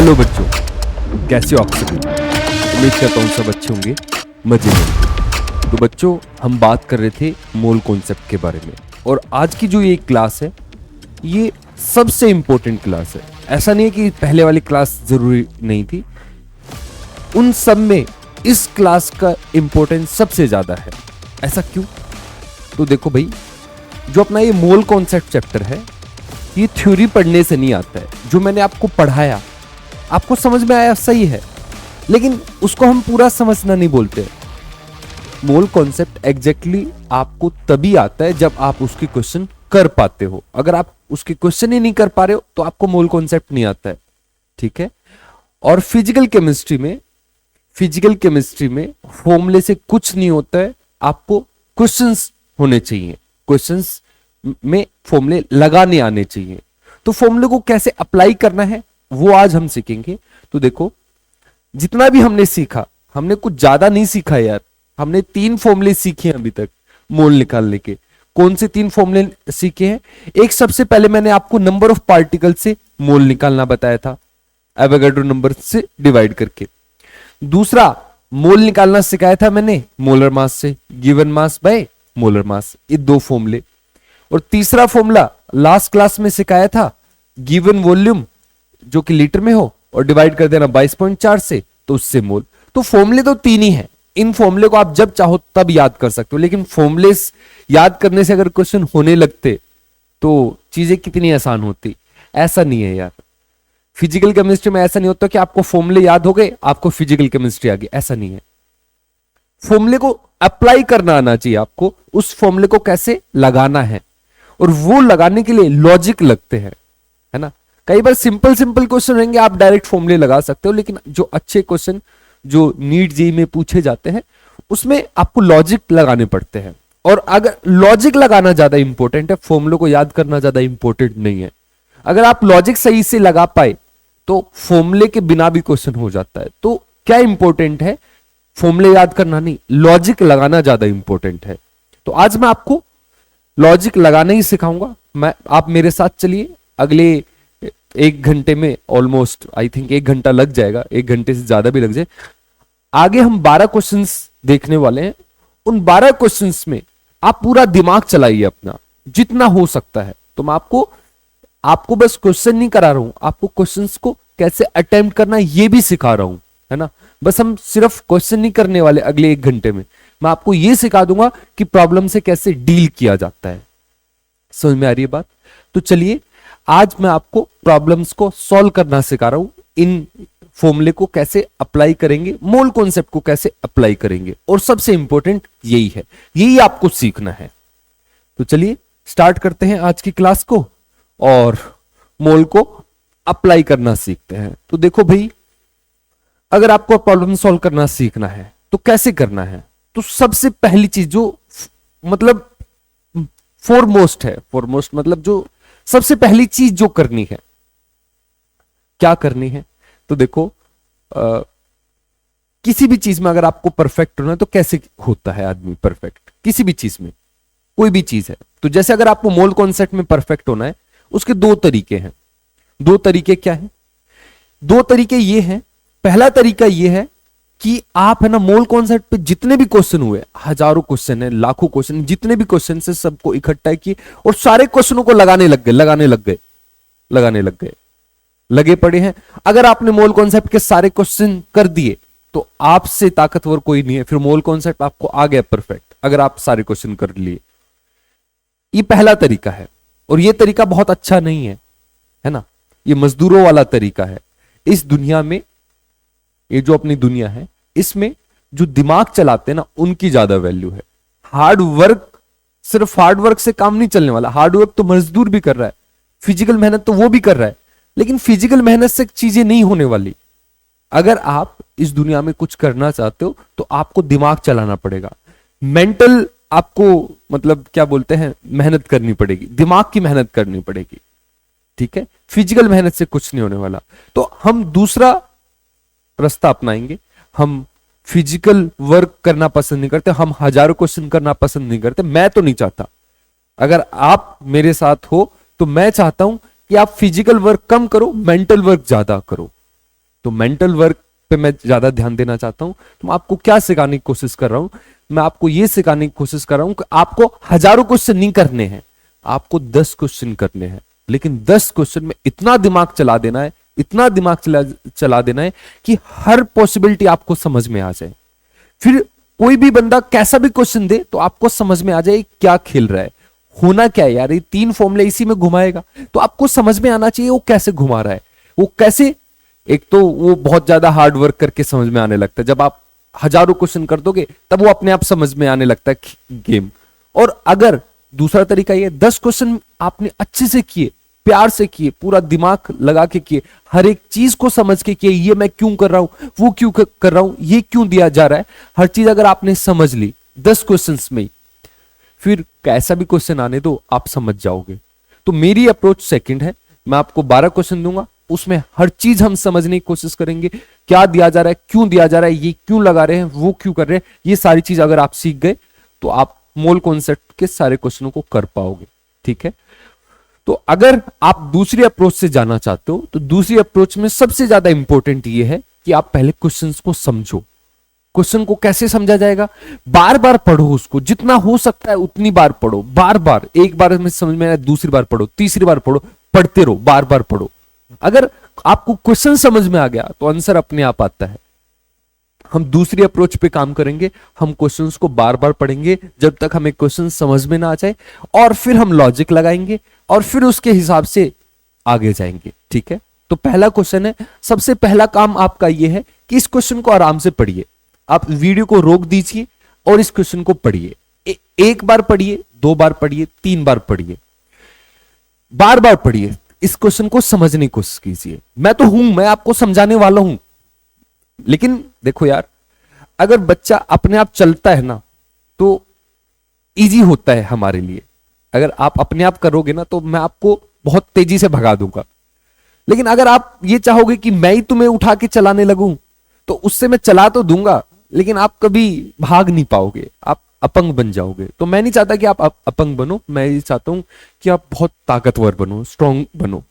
Hello बच्चों, कैसे हो आप सभी। उम्मीद करता हूँ सब अच्छे होंगे, मजे में। तो बच्चों, हम बात कर रहे थे मोल कॉन्सेप्ट के बारे में, और आज की जो ये क्लास है ये सबसे इंपॉर्टेंट क्लास है। ऐसा नहीं है कि पहले वाली क्लास जरूरी नहीं थी, उन सब में इस क्लास का इंपॉर्टेंस सबसे ज्यादा है। ऐसा क्यों? तो देखो भाई, जो अपना ये मोल कॉन्सेप्ट चैप्टर है ये थ्योरी पढ़ने से नहीं आता है। जो मैंने आपको पढ़ाया आपको समझ में आया, सही है, लेकिन उसको हम पूरा समझना नहीं बोलते। मोल कॉन्सेप्ट एग्जैक्टली आपको तभी आता है जब आप उसके क्वेश्चन कर पाते हो। अगर आप उसके क्वेश्चन ही नहीं कर पा रहे हो तो आपको मोल कॉन्सेप्ट नहीं आता है, ठीक है। और फिजिकल केमिस्ट्री में फॉर्मूले से कुछ नहीं होता है, आपको क्वेश्चंस होने चाहिए, क्वेश्चंस में फॉर्मूले लगाने आने चाहिए। तो फॉर्मूले को कैसे अप्लाई करना है वो आज हम सीखेंगे। तो देखो, जितना भी हमने सीखा, हमने कुछ ज्यादा नहीं सीखा यार। हमने 3 फॉर्मूले सीखे अभी तक मोल निकालने के। कौन से 3 फॉर्मूले सीखे हैं? एक, सबसे पहले मैंने आपको नंबर ऑफ पार्टिकल से मोल निकालना बताया था, एवोगाड्रो नंबर से डिवाइड करके। दूसरा, मोल निकालना सिखाया था मैंने मोलर मास से, given mass by molar mass, ये 2 फॉर्मूले। और तीसरा फॉर्मूला लास्ट क्लास में सिखाया था, गिवन वॉल्यूम जो कि लीटर में हो और डिवाइड कर देना 22.4 से, तो उससे मोल। तो फॉर्मूले तो 3 ही हैं। इन फॉर्मूले को आप जब चाहो तब याद कर सकते हो, लेकिन फॉर्मूले याद करने से अगर क्वेश्चन होने लगते तो चीजें कितनी आसान होती। ऐसा नहीं है यार, फिजिकल केमिस्ट्री में ऐसा नहीं होता कि आपको फॉर्मूले याद हो गए आपको फिजिकल केमिस्ट्री आ गई, ऐसा नहीं है। फॉर्मूले को अप्लाई करना आना चाहिए आपको, उस फॉर्मूले को कैसे लगाना है, और वो लगाने के लिए लॉजिक लगते हैं, है ना। कई बार सिंपल क्वेश्चन रहेंगे, आप डायरेक्ट फॉर्मूले लगा सकते हो, लेकिन जो अच्छे क्वेश्चन जो नीट जेईई में पूछे जाते हैं उसमें आपको लॉजिक लगाने पड़ते हैं। और अगर लॉजिक लगाना ज्यादा इंपॉर्टेंट है, फॉर्मूले को याद करना ज्यादा इंपॉर्टेंट नहीं है। अगर आप लॉजिक सही से लगा पाए तो फॉर्मूले के बिना भी क्वेश्चन हो जाता है। तो क्या इंपॉर्टेंट है? फॉर्मूले याद करना नहीं, लॉजिक लगाना ज्यादा इंपॉर्टेंट है। तो आज मैं आपको लॉजिक लगाना ही सिखाऊंगा। आप मेरे साथ चलिए, अगले 1 घंटे में ऑलमोस्ट आई थिंक 1 घंटा लग जाएगा, 1 घंटे से ज्यादा भी लग जाए। आगे हम 12 क्वेश्चंस देखने वाले हैं। उन 12 क्वेश्चंस में आप पूरा दिमाग चलाइए अपना, जितना हो सकता है। तो मैं आपको बस क्वेश्चन नहीं करा रहा हूं, आपको क्वेश्चंस को कैसे अटेम्प्ट करना ये भी सिखा रहा हूं, है ना। बस हम सिर्फ क्वेश्चन नहीं करने वाले अगले 1 घंटे में, मैं आपको यह सिखा दूंगा कि प्रॉब्लम से कैसे डील किया जाता है। समझ में आ रही है बात? तो चलिए, आज मैं आपको प्रॉब्लम्स को सॉल्व करना सिखा रहा हूं। इन फॉर्मूले को कैसे अप्लाई करेंगे, मोल कॉन्सेप्ट को कैसे अप्लाई करेंगे, और सबसे इंपॉर्टेंट यही है, यही आपको सीखना है। तो चलिए स्टार्ट करते हैं आज की क्लास को और मोल को अप्लाई करना सीखते हैं। तो देखो भाई, अगर आपको प्रॉब्लम सॉल्व करना सीखना है तो कैसे करना है? तो सबसे पहली चीज जो मतलब फॉरमोस्ट मतलब जो सबसे पहली चीज जो करनी है, क्या करनी है? तो देखो, किसी भी चीज में अगर आपको परफेक्ट होना है तो कैसे होता है आदमी परफेक्ट? किसी भी चीज में, कोई भी चीज है। तो जैसे अगर आपको मोल कॉन्सेप्ट में परफेक्ट होना है, उसके 2 तरीके हैं। 2 तरीके क्या है? 2 तरीके ये हैं। पहला तरीका ये है कि आप, है ना, मोल कॉन्सेप्ट पे जितने भी क्वेश्चन हुए, हजारों क्वेश्चन है, लाखों क्वेश्चन, जितने भी क्वेश्चन से सबको इकट्ठा किए और सारे क्वेश्चनों को लगाने लग गए, लगे पड़े हैं। अगर आपने मोल कॉन्सेप्ट के सारे क्वेश्चन कर दिए तो आपसे ताकतवर कोई नहीं है, फिर मोल कॉन्सेप्ट आपको आ गया परफेक्ट, अगर आप सारे क्वेश्चन कर लिए। ये पहला तरीका है, और ये तरीका बहुत अच्छा नहीं है ना। ये मजदूरों वाला तरीका है। इस दुनिया में, ये जो अपनी दुनिया है, इसमें जो दिमाग चलाते हैं ना, उनकी ज्यादा वैल्यू है। सिर्फ हार्ड वर्क से काम नहीं चलने वाला। हार्ड वर्क तो मजदूर भी कर रहा है, फिजिकल मेहनत तो वो भी कर रहा है, लेकिन फिजिकल मेहनत से चीजें नहीं होने वाली। अगर आप इस दुनिया में कुछ करना चाहते हो तो आपको दिमाग चलाना पड़ेगा, मेंटल आपको, मतलब क्या बोलते हैं, मेहनत करनी पड़ेगी, दिमाग की मेहनत करनी पड़ेगी, ठीक है। फिजिकल मेहनत से कुछ नहीं होने वाला। तो हम दूसरा रास्ता अपनाएंगे। हम फिजिकल वर्क करना पसंद नहीं करते, हम हजारों क्वेश्चन करना पसंद नहीं करते। मैं तो नहीं चाहता, अगर आप मेरे साथ हो तो मैं चाहता हूं कि आप फिजिकल वर्क कम करो, मेंटल वर्क ज्यादा करो, तो मेंटल वर्क पे मैं ज्यादा ध्यान देना चाहता हूं। तो मैं आपको क्या सिखाने की कोशिश कर रहा हूं, मैं आपको यह सिखाने की कोशिश कर रहा हूं कि आपको हजारों क्वेश्चन नहीं करने हैं, आपको 10 क्वेश्चन करने हैं, लेकिन 10 क्वेश्चन में इतना दिमाग चला देना है, इतना दिमाग चला देना है कि हर पॉसिबिलिटी आपको समझ में आ जाए। फिर कोई भी बंदा कैसा भी क्वेश्चन दे तो आपको समझ में आ जाए क्या खेल रहा है, होना क्या है यार, ये 3 फॉर्मूले इसी में घुमाएगा, तो आपको समझ में आना चाहिए वो कैसे घुमा रहा है, वो कैसे। एक तो वो बहुत ज्यादा हार्ड वर्क करके समझ में आने लगता है, जब आप हजारों क्वेश्चन कर दोगे तब वो अपने आप समझ में आने लगता है गेम। और अगर दूसरा तरीका ये, 10 क्वेश्चन आपने अच्छे से किए, प्यार से किए, पूरा दिमाग लगा के किए, हर एक चीज को समझ के किए, ये मैं क्यों कर रहा हूं, वो क्यों कर रहा हूं, ये क्यों दिया जा रहा है, हर चीज अगर आपने समझ ली 10 क्वेश्चंस में, फिर कैसा भी क्वेश्चन आने दो आप समझ जाओगे। तो मेरी अप्रोच सेकंड है, मैं आपको 12 क्वेश्चन दूंगा, उसमें हर चीज हम समझने की कोशिश करेंगे, क्या दिया जा रहा है, क्यों दिया जा रहा है, ये क्यों लगा रहे हैं, वो क्यों कर रहे हैं, ये सारी चीज अगर आप सीख गए तो आप मोल कॉन्सेप्ट के सारे क्वेश्चनों को कर पाओगे। ठीक है, तो अगर आप दूसरी अप्रोच से जाना चाहते हो तो दूसरी अप्रोच में सबसे ज्यादा इंपॉर्टेंट ये है कि आप पहले क्वेश्चंस को समझो। क्वेश्चन को कैसे समझा जाएगा, बार बार पढ़ो उसको, जितना हो सकता है उतनी बार पढ़ो, बार बार, एक बार में समझ में आया दूसरी बार पढ़ो, तीसरी बार पढ़ो, पढ़ते रहो, बार बार पढ़ो। अगर आपको क्वेश्चन समझ में आ गया तो आंसर अपने आप आता है। हम दूसरी अप्रोच पे काम करेंगे, हम क्वेश्चंस को बार बार पढ़ेंगे जब तक हमें क्वेश्चन समझ में ना आ जाए, और फिर हम लॉजिक लगाएंगे और फिर उसके हिसाब से आगे जाएंगे। ठीक है, तो पहला क्वेश्चन है, सबसे पहला काम आपका यह है कि इस क्वेश्चन को आराम से पढ़िए, आप वीडियो को रोक दीजिए और इस क्वेश्चन को पढ़िए। एक बार पढ़िए, 2 बार पढ़िए, 3 बार पढ़िए, बार बार पढ़िए, इस क्वेश्चन को समझने की कोशिश कीजिए। मैं तो हूं, मैं आपको समझाने वाला हूं, लेकिन देखो यार, अगर बच्चा अपने आप चलता है ना तो इजी होता है हमारे लिए। अगर आप अपने आप करोगे ना तो मैं आपको बहुत तेजी से भगा दूंगा, लेकिन अगर आप ये चाहोगे कि मैं ही तुम्हें उठा के चलाने लगूं तो उससे मैं चला तो दूंगा, लेकिन आप कभी भाग नहीं पाओगे, आप अपंग बन जाओगे। तो मैं नहीं चाहता कि आप अपंग बनो, मैं ये चाहता हूं कि आप बहुत ताकतवर बनो, स्ट्रांग बनो।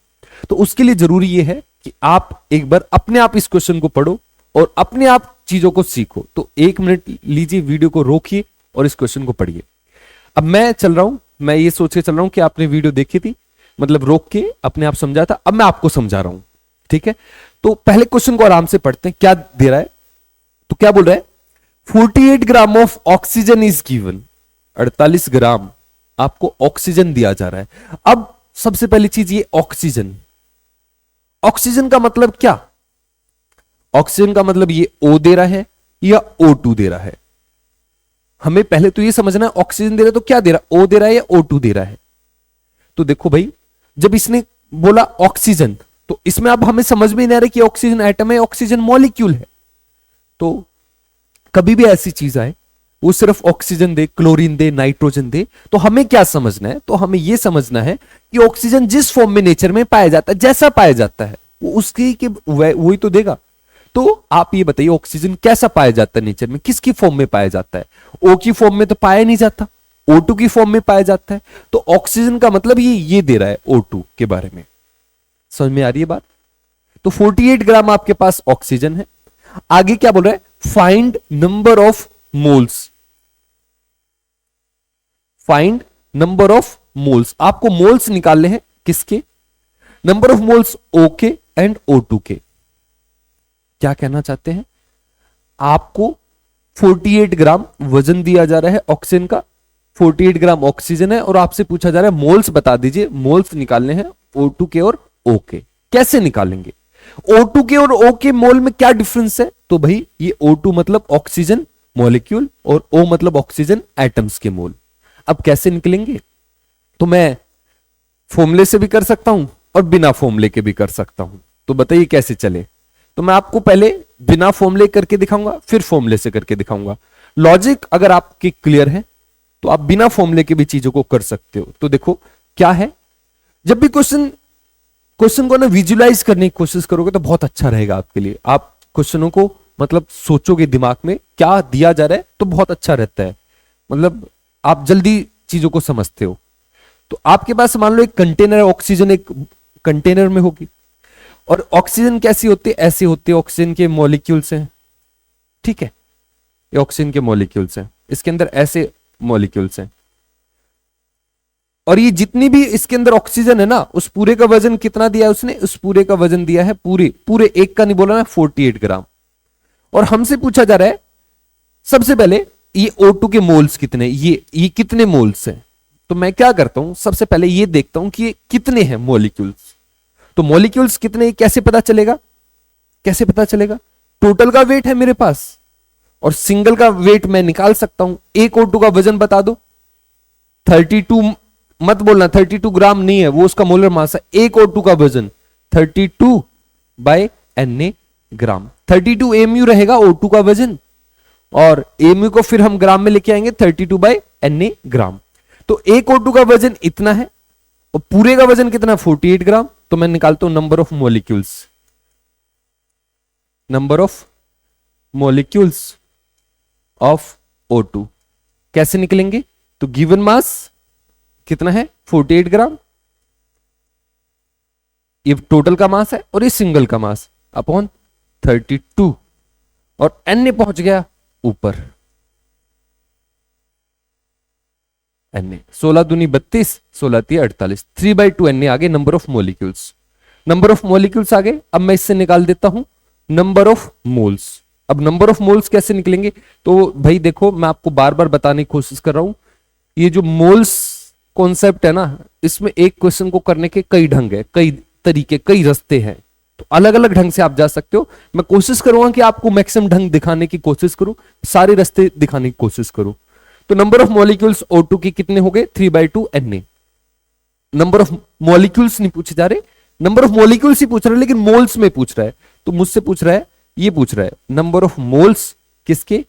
तो उसके लिए जरूरी यह है कि आप एक बार अपने आप इस क्वेश्चन को पढ़ो और अपने आप चीजों को सीखो। तो 1 मिनट लीजिए, वीडियो को रोकिए और इस क्वेश्चन को पढ़िए। अब मैं चल रहा हूं, मैं ये सोच के चल रहा हूं कि आपने वीडियो देखी थी, मतलब रोक के अपने आप समझा था, अब मैं आपको समझा रहा हूं। ठीक है, तो पहले क्वेश्चन को आराम से पढ़ते हैं। क्या दे रहा है, तो क्या बोल रहा है, 48 gram of oxygen is given, 48 ग्राम आपको ऑक्सीजन दिया जा रहा है। अब सबसे पहली चीज ये ऑक्सीजन, ऑक्सीजन का मतलब क्या, ऑक्सीजन का मतलब ये O दे रहा है या O2 दे रहा है। हमें पहले तो ये समझना है ऑक्सीजन दे रहा है तो क्या दे रहा है, O दे रहा है या O2 दे रहा है। तो देखो भाई, जब इसने बोला ऑक्सीजन तो इसमें अब हमें समझ में नहीं आ रहा कि ऑक्सीजन एटम है, ऑक्सीजन मॉलिक्यूल है। तो कभी भी ऐसी चीज आए वो सिर्फ ऑक्सीजन दे, क्लोरीन दे, नाइट्रोजन दे, तो हमें क्या समझना है, तो हमें यह समझना है कि ऑक्सीजन जिस फॉर्म में नेचर में पाया जाता है, जैसा पाया जाता है वो उसकी के वही तो देगा। तो आप ये बताइए ऑक्सीजन कैसा पाया जाता है नेचर में, किसकी फॉर्म में पाया जाता है, O की फॉर्म में तो पाया नहीं जाता, O2 की फॉर्म में पाया जाता है। तो ऑक्सीजन का मतलब ये दे रहा है O2 के बारे में। समझ में आ रही है बात। तो 48 ग्राम आपके पास ऑक्सीजन है। आगे क्या बोल रहा है, find number of moles, find number of moles, आपको मोल्स निकालने हैं किसके, नंबर ऑफ मोल्स O के एंड O2 के। क्या कहना चाहते हैं, आपको 48 ग्राम वजन दिया जा रहा है ऑक्सीजन का, 48 ग्राम ऑक्सीजन है और आपसे पूछा जा रहा है मोल्स बता दीजिए, मोल्स निकालने हैं O2 के और O के। कैसे निकालेंगे, O2 के और O के मोल में क्या डिफरेंस है, तो भाई ये O2 मतलब ऑक्सीजन मॉलिक्यूल और O मतलब ऑक्सीजन एटम्स के मोल। अब कैसे निकलेंगे, तो मैं फॉर्मूले से भी कर सकता हूं और बिना फॉर्मूले के भी कर सकता हूं। तो बताइए कैसे चले, तो मैं आपको पहले बिना फॉर्मूले करके दिखाऊंगा, फिर फॉर्मूले से करके दिखाऊंगा। लॉजिक अगर आपकी क्लियर है तो आप बिना फॉर्मूले के भी चीजों को कर सकते हो। तो देखो क्या है, जब भी क्वेश्चन को ना विजुलाइज करने की कोशिश करोगे तो बहुत अच्छा रहेगा आपके लिए। आप क्वेश्चनों को मतलब सोचोगे दिमाग में क्या दिया जा रहा है तो बहुत अच्छा रहता है, मतलब आप जल्दी चीजों को समझते हो। तो आपके पास मान लो एक कंटेनर है, ऑक्सीजन एक कंटेनर में होगी, और ऑक्सीजन कैसी होती है, ऐसी होती है, ऑक्सीजन के मॉलिक्यूल्स हैं, ठीक है, ये ऑक्सीजन के मॉलिक्यूल्स हैं, इसके अंदर ऐसे मॉलिक्यूल्स हैं। और ये जितनी भी इसके अंदर ऑक्सीजन है ना, उस पूरे का वजन कितना दिया है उसने, उस पूरे का वजन दिया है, पूरे पूरे एक का नहीं बोला ना, 48 ग्राम। और हमसे पूछा जा रहा है सबसे पहले ये O2 के मोल्स कितने, ये कितने मोल्स हैं। तो मैं क्या करता हूं, सबसे पहले ये देखता हूं कि ये कितने हैं मॉलिक्यूल्स। तो मॉलिक्यूल्स कितने, कैसे पता चलेगा, कैसे पता चलेगा, टोटल का वेट है मेरे पास और सिंगल का वेट मैं निकाल सकता हूं। एक O2 का वजन बता दो, 32 मत बोलना, 32 ग्राम नहीं है, वो उसका मोलर मास है। एक O2 का वजन 32 बाय Na ग्राम, 32 mu रहेगा O2 का वजन, और mu को फिर हम ग्राम में लेके आएंगे 32 बाय Na ग्राम। तो एक O2 का वजन इतना है और पूरे का वजन कितना, 48 ग्राम। तो मैं निकालता हूं number of molecules, number of molecules of O2 कैसे निकलेंगे, तो गिवन मास कितना है, 48 ग्राम, ये टोटल का मास है और ये सिंगल का मास अपॉन 32, और Na पहुंच गया ऊपर, Na 16 दूनी 32, 16 × 48, 3/2 Na आगे number of molecules, number of molecules आगे। अब मैं इससे निकाल देता हूं नंबर ऑफ मोल्स। अब नंबर ऑफ मोल्स कैसे निकलेंगे, तो भाई देखो मैं आपको बार बार बताने की कोशिश कर रहा हूं, ये जो मोल्स कॉन्सेप्ट है ना, इसमें एक क्वेश्चन को करने के कई ढंग है, कई तरीके, कई रास्ते हैं, तो अलग अलग ढंग से आप जा सकते हो। मैं कोशिश करूंगा कि आपको मैक्सिमम ढंग दिखाने की कोशिश करूं, सारे रास्ते दिखाने की कोशिश करूं। तो नंबर ऑफ मॉलिक्यूल्स O2 की कितने हो गए, 3/2 Na। नंबर ऑफ मॉलिक्यूल्स नहीं पूछे जा रहे, नंबर ऑफ मॉलिक्यूल्स ही पूछ रहा है, लेकिन मोल्स में पूछ रहा है, तो मुझसे पूछ रहा है, ये पूछ रहा है नंबर ऑफ मोल्स किसके,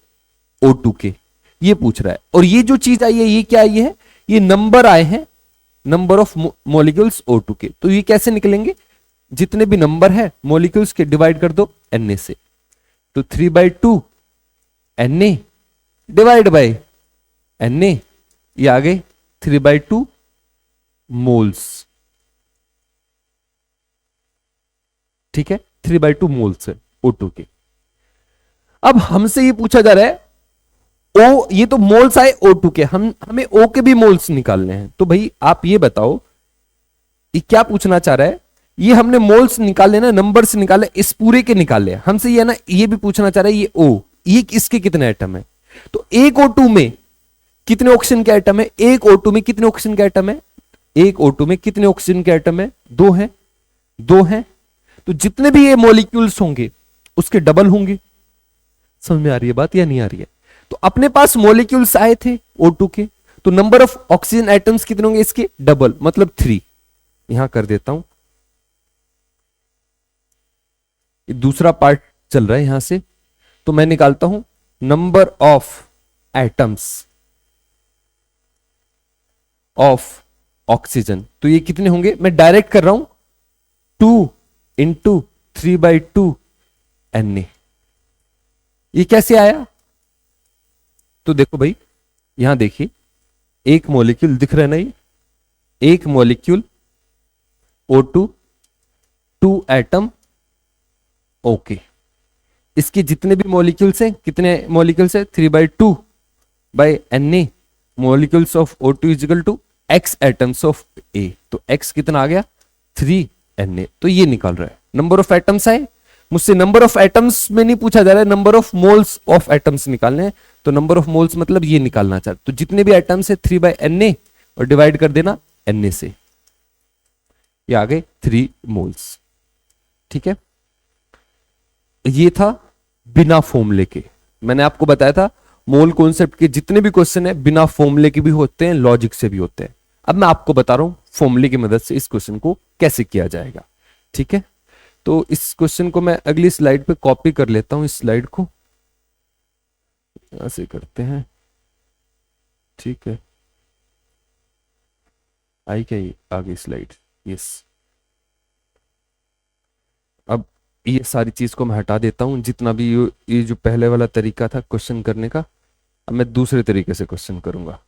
O2 के, ये पूछ रहा है। और ये जो चीज आई है, ये क्या आई है, ये नंबर आए हैं, नंबर ऑफ मॉलिक्यूल्स O2 के। तो ये कैसे निकलेंगे, जितने भी नंबर है मॉलिक्यूल्स के डिवाइड कर दो Na से, तो 3/2 Na डिवाइड बाय Na, ये आ गए 3/2 मोल्स, ठीक है, 3/2 मोल्स है O2 के। अब हमसे ये पूछा जा रहा है O, ये तो मोल्स आए O2 के, हमें O के भी मोल्स निकालने हैं। तो भाई आप ये बताओ, ये क्या पूछना चाह रहा है, ये हमने मोल्स निकाले ना, नंबर से निकाले, इस पूरे के निकाले, हमसे ये ना, ये भी पूछना चाह रहा है ये O, ये इसके कितने एटम है। तो एक O2 में कितने ऑक्सीजन के एटम है, एक O2 में कितने ऑक्सीजन के एटम है, एक O2 में कितने ऑक्सीजन के एटम है, 2 है, 2 है। तो जितने भी ये मॉलिक्यूल्स होंगे उसके डबल होंगे। समझ में आ रही है बात या नहीं आ रही है। तो अपने पास मॉलिक्यूल्स आए थे O2 के, तो नंबर ऑफ ऑक्सीजन एटम्स कितने होंगे, इसके डबल, मतलब 3। यहां कर देता हूं, ये दूसरा पार्ट चल रहा है यहां से, तो मैं निकालता हूं number of atoms of oxygen. तो ये कितने होंगे, मैं डायरेक्ट कर रहा हूं, 2 × 3/2 Na। ये कैसे आया, तो देखो भाई यहां देखिए, एक मॉलिक्यूल दिख रहा है ना, ये एक मॉलिक्यूल O2, 2 एटम ओके। इसके जितने भी मॉलिक्यूल्स हैं, कितने मॉलिक्यूल्स है, 3/2 by Na, molecules of O2 equal to x atoms of A। तो x कितना आ गया, 3 Na। तो ये निकाल रहा है, नंबर ऑफ एटम्स है, मुझसे नंबर ऑफ एटम्स में नहीं पूछा जा रहा है, number of moles of atoms निकालने हैं। तो नंबर ऑफ मोल्स मतलब ये निकालना चाहते, तो जितने भी एटम्स है 3/Na और डिवाइड कर देना Na से, ये आ गए 3 मोल्स, ठीक है। ये था बिना फॉर्मूले के, मैंने आपको बताया था मोल कॉन्सेप्ट के जितने भी क्वेश्चन है बिना फॉर्मूले के भी होते हैं, लॉजिक से भी होते हैं। अब मैं आपको बता रहा हूं फॉर्मूले की मदद से इस क्वेश्चन को कैसे किया जाएगा, ठीक है। तो इस क्वेश्चन को मैं अगली स्लाइड पे कॉपी कर लेता हूं, इस स्लाइड को ऐसे करते हैं, ठीक है। आई क्या, ये आगे स्लाइड, यस। अब ये सारी चीज को मैं हटा देता हूं, जितना भी ये जो पहले वाला तरीका था क्वेश्चन करने का, अब मैं दूसरे तरीके से क्वेश्चन करूंगा।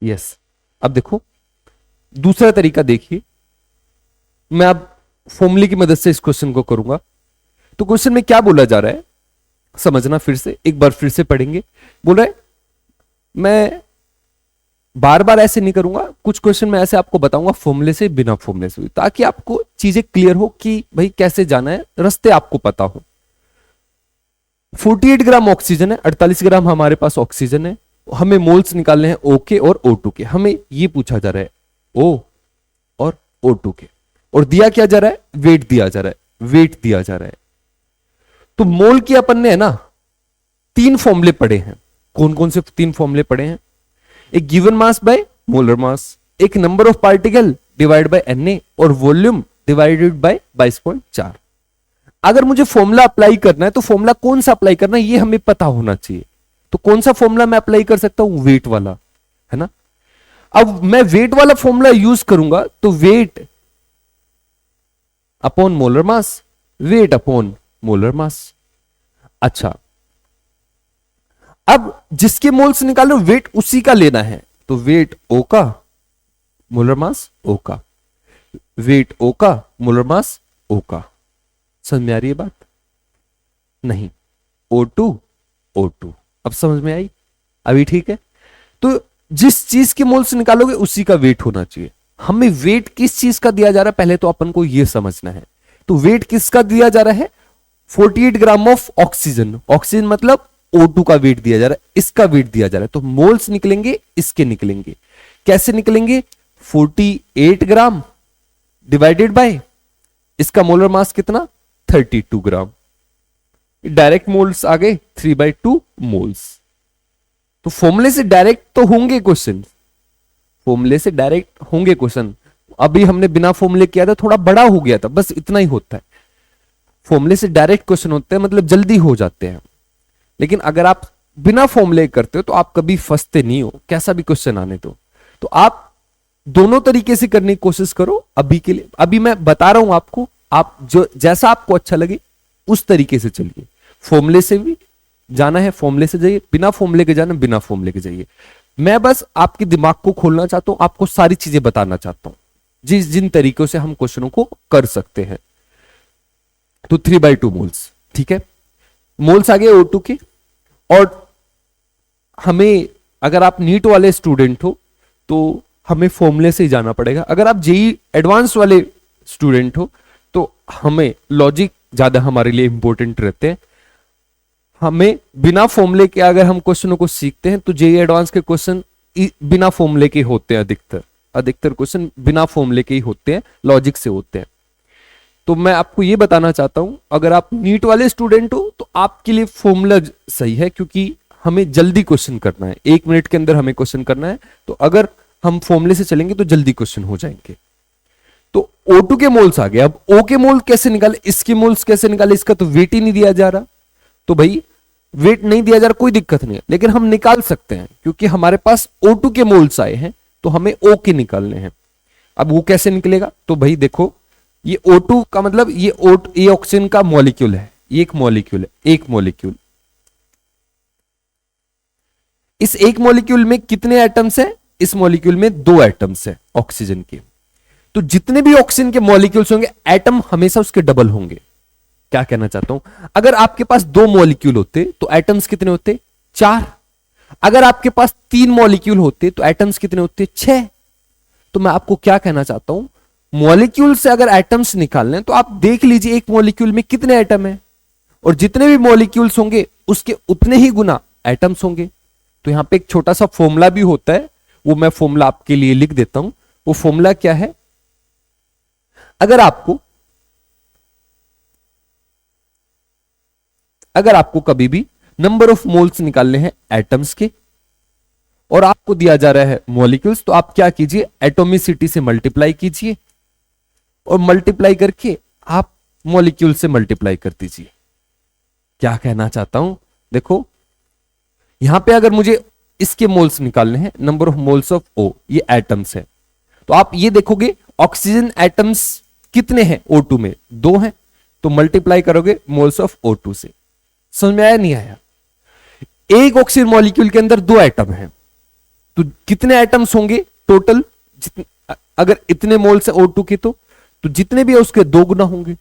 यस। अब देखो दूसरा तरीका देखिए, मैं अब फॉर्मूले की मदद से इस क्वेश्चन को करूंगा। तो क्वेश्चन में क्या बोला जा रहा है समझना, फिर से एक बार फिर से पढ़ेंगे। बोल रहा है, मैं बार बार ऐसे नहीं करूंगा, कुछ क्वेश्चन में ऐसे आपको बताऊंगा फॉर्मूले से, बिना फॉर्मूले से, ताकि आपको चीजें क्लियर हो कि भाई कैसे जाना है, रास्ते आपको पता हो। 48 ग्राम ऑक्सीजन है, 48 ग्राम हमारे पास ऑक्सीजन है, हमें मोल्स निकालने हैं ओ के और O2 के। हमें ये पूछा जा रहा है O और O2 के, और दिया क्या जा रहा है, वेट दिया जा रहा है, वेट दिया जा रहा है। तो मोल की अपन ने है ना 3 फॉर्मूले पढ़े हैं। कौन कौन से 3 फॉर्मूले पढ़े हैं? एक given mass by molar mass, एक number of particle divide by Na, और वॉल्यूम डिवाइडेड बाय 22.4। अगर मुझे फॉर्मूला अप्लाई करना है तो फॉर्मूला कौन सा अप्लाई करना है ये हमें पता होना चाहिए। तो कौन सा फॉर्मूला मैं अप्लाई कर सकता हूं, वेट वाला, है ना। अब मैं वेट वाला फॉर्मूला यूज करूंगा तो weight upon molar mass, weight upon molar mass. अच्छा, अब जिसके मोल्स निकालो वेट उसी का लेना है, तो वेट O का, मोलर मास O का, वेट O का, मोलर मास O का। समझ में आ रही है बात? नहीं, O2 O2। अब समझ में आई? अभी ठीक है। तो जिस चीज के मोल्स निकालोगे उसी का वेट होना चाहिए। हमें वेट किस चीज का दिया जा रहा है पहले तो अपन को यह समझना है। तो वेट किसका दिया जा रहा है, 48 ग्राम ऑफ ऑक्सीजन। ऑक्सीजन मतलब O2 का वेट दिया जा रहा है, इसका वेट दिया जा रहा है। तो मोल्स निकलेंगे, इसके निकलेंगे। कैसे निकलेंगे, 48 ग्राम डिवाइडेड बाय इसका मोलर मास कितना, 32 ग्राम। डायरेक्ट मोल्स आ गए 3/2 मोल्स। तो फॉर्मूले से डायरेक्ट तो होंगे क्वेश्चन, फॉर्मूले से डायरेक्ट होंगे क्वेश्चन। अभी हमने बिना फॉर्मूले किया था, थोड़ा बड़ा हो गया था, बस इतना ही होता है। फॉर्मूले से डायरेक्ट क्वेश्चन होते हैं, मतलब जल्दी हो जाते हैं। लेकिन अगर आप बिना फॉर्मूले करते हो तो आप कभी फंसते नहीं हो, कैसा भी क्वेश्चन आने दो। तो आप दोनों तरीके से करने की कोशिश करो अभी के लिए। अभी मैं बता रहा हूं आपको, आप जो जैसा आपको अच्छा लगे उस तरीके से चलिए। फॉर्मूले से भी जाना है, फॉर्मूले से जाइए, बिना फॉर्मूले के जाना, बिना फॉर्मूले के जाइए। मैं बस आपके दिमाग को खोलना चाहता हूं, आपको सारी चीजें बताना चाहता हूं जिन तरीकों से हम क्वेश्चनों को कर सकते हैं। तो 3/2 मोल्स, ठीक है। मोल्स आ गए O2 के। और हमें, अगर आप नीट वाले स्टूडेंट हो तो हमें फॉर्मूले से ही जाना पड़ेगा। अगर आप जेई एडवांस वाले स्टूडेंट हो तो हमें लॉजिक ज्यादा हमारे लिए इंपॉर्टेंट रहते हैं। हमें बिना फॉर्मूले के अगर हम क्वेश्चनों को सीखते हैं तो जेई एडवांस के क्वेश्चन बिना फॉर्मूले के होते हैं। अधिकतर क्वेश्चन बिना फॉर्मूले के ही होते हैं, लॉजिक से होते हैं। तो मैं आपको यह बताना चाहता हूं, अगर आप नीट वाले स्टूडेंट हो तो आपके लिए फॉर्मूला सही है, क्योंकि हमें जल्दी क्वेश्चन करना है, 1 मिनट के अंदर हमें क्वेश्चन करना है। तो अगर हम फॉर्मूले से चलेंगे तो जल्दी क्वेश्चन हो जाएंगे। तो O2 के मोल्स आ गए। अब O के मोल कैसे निकाले, इसके मोल्स कैसे निकाले, इसका तो वेट ही नहीं दिया जा रहा। तो भाई वेट नहीं दिया जा रहा, कोई दिक्कत नहीं है, लेकिन हम निकाल सकते हैं क्योंकि हमारे पास O2 के मोल्स आए हैं, तो हमें O के निकालने हैं। अब वो कैसे निकलेगा, तो भाई देखो, ये O2 का मतलब ये ऑक्सीजन का मॉलिक्यूल है, ये एक मॉलिक्यूल है, एक मॉलिक्यूल। इस एक मॉलिक्यूल में कितने एटम्स हैं, इस मॉलिक्यूल में 2 एटम्स हैं ऑक्सीजन के। तो जितने भी ऑक्सीजन के मॉलिक्यूल्स होंगे, एटम हमेशा उसके डबल होंगे। क्या कहना चाहता हूं, अगर आपके पास 2 मॉलिक्यूल होते तो एटम्स कितने होते, 4। अगर आपके पास 3 मॉलिक्यूल होते तो एटम्स कितने होते, 6। तो मैं आपको क्या कहना चाहता हूं, मॉलिक्यूल से अगर एटम्स निकालने तो आप देख लीजिए एक मॉलिक्यूल में कितने एटम हैं, और जितने भी मॉलिक्यूल्स होंगे उसके उतने ही गुना एटम्स होंगे। तो यहां पे एक छोटा सा फॉर्मूला भी होता है, वो मैं फॉर्मूला आपके लिए लिख देता हूं। वो फॉर्मूला क्या है, अगर आपको कभी भी नंबर ऑफ मोल्स निकालने हैं एटम्स के और आपको दिया जा रहा है मॉलिक्यूल्स, तो आप क्या कीजिए, एटोमिसिटी से मल्टीप्लाई कीजिए और मल्टीप्लाई करके आप मॉलिक्यूल से मल्टीप्लाई कर दीजिए। क्या कहना चाहता हूं, देखो यहां पे अगर मुझे इसके मोल्स निकालने हैं, number of moles of O, ये एटम्स है, तो आप ये देखोगे ऑक्सीजन एटम्स कितने हैं O2 में, 2 हैं, तो मल्टीप्लाई करोगे मोल्स ऑफ O2 से। समझ में आया नहीं आया? एक ऑक्सीजन मॉलिक्यूल के अंदर 2 एटम हैं, तो कितने एटम्स होंगे टोटल, अगर इतने मोल्स है O2 के तो जितने भी है उसके 2 गुना होंगे।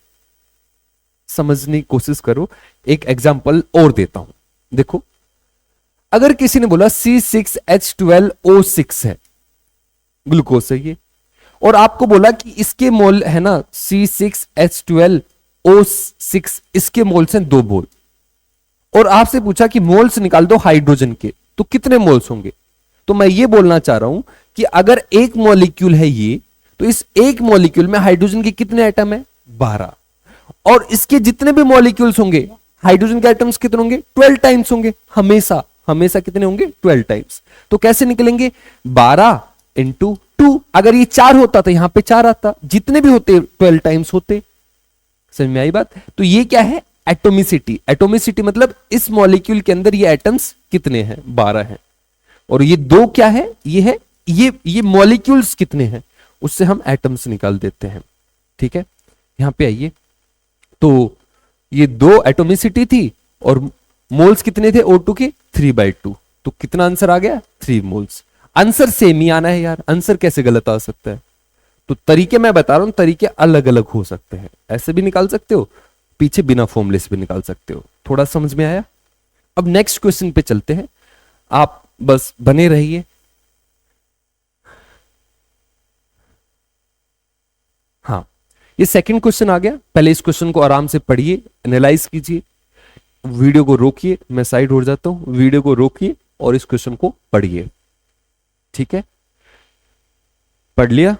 समझने की कोशिश करो। एक एग्जांपल और देता हूं, देखो अगर किसी ने बोला C6H12O6 है, ग्लूकोज है ये, और आपको बोला कि इसके मोल है ना C6H12O6, इसके मोल्स हैं 2 मोल, और आपसे पूछा कि मोल्स निकाल दो हाइड्रोजन के, तो कितने मोल्स होंगे। तो मैं ये बोलना चाह रहा हूं कि अगर एक मॉलिक्यूल है ये, तो इस एक मॉलिक्यूल में हाइड्रोजन के कितने एटम है 12, और इसके जितने भी मॉलिक्यूल्स होंगे हाइड्रोजन के एटम्स कितने होंगे 12 टाइम्स होंगे, हमेशा हमेशा कितने होंगे 12 टाइम्स। तो कैसे निकलेंगे 12 इंटू 2, अगर ये 4 होता तो यहां पे 4 आता, जितने भी होते 12 टाइम्स होते। समझ में आई बात। तो ये क्या है एटोमिसिटी, एटोमिसिटी मतलब इस मॉलिक्यूल के अंदर ये एटम्स कितने हैं 12 हैं, और ये 2 क्या है ये है ये मॉलिक्यूल्स कितने हैं उससे हम एटम्स निकाल देते हैं। ठीक है, यहां पे आइए, तो ये 2 एटोमिसिटी थी और मोल्स कितने थे O2 के 3/2, तो कितना आंसर आ गया 3 मोल्स। आंसर सेम ही आना है यार, आंसर कैसे गलत आ सकता है। तो तरीके मैं बता रहा हूं, तरीके अलग अलग हो सकते हैं, ऐसे भी निकाल सकते हो, पीछे बिना फॉर्मूले से भी निकाल सकते हो। थोड़ा समझ में आया। अब नेक्स्ट क्वेश्चन पे चलते हैं, आप बस बने रहिए। हाँ, ये सेकंड क्वेश्चन आ गया, पहले इस क्वेश्चन को आराम से पढ़िए, एनालाइज कीजिए, वीडियो को रोकिए, मैं साइड हो जाता हूं, वीडियो को रोकिए और इस क्वेश्चन को पढ़िए। ठीक है, पढ़ लिया।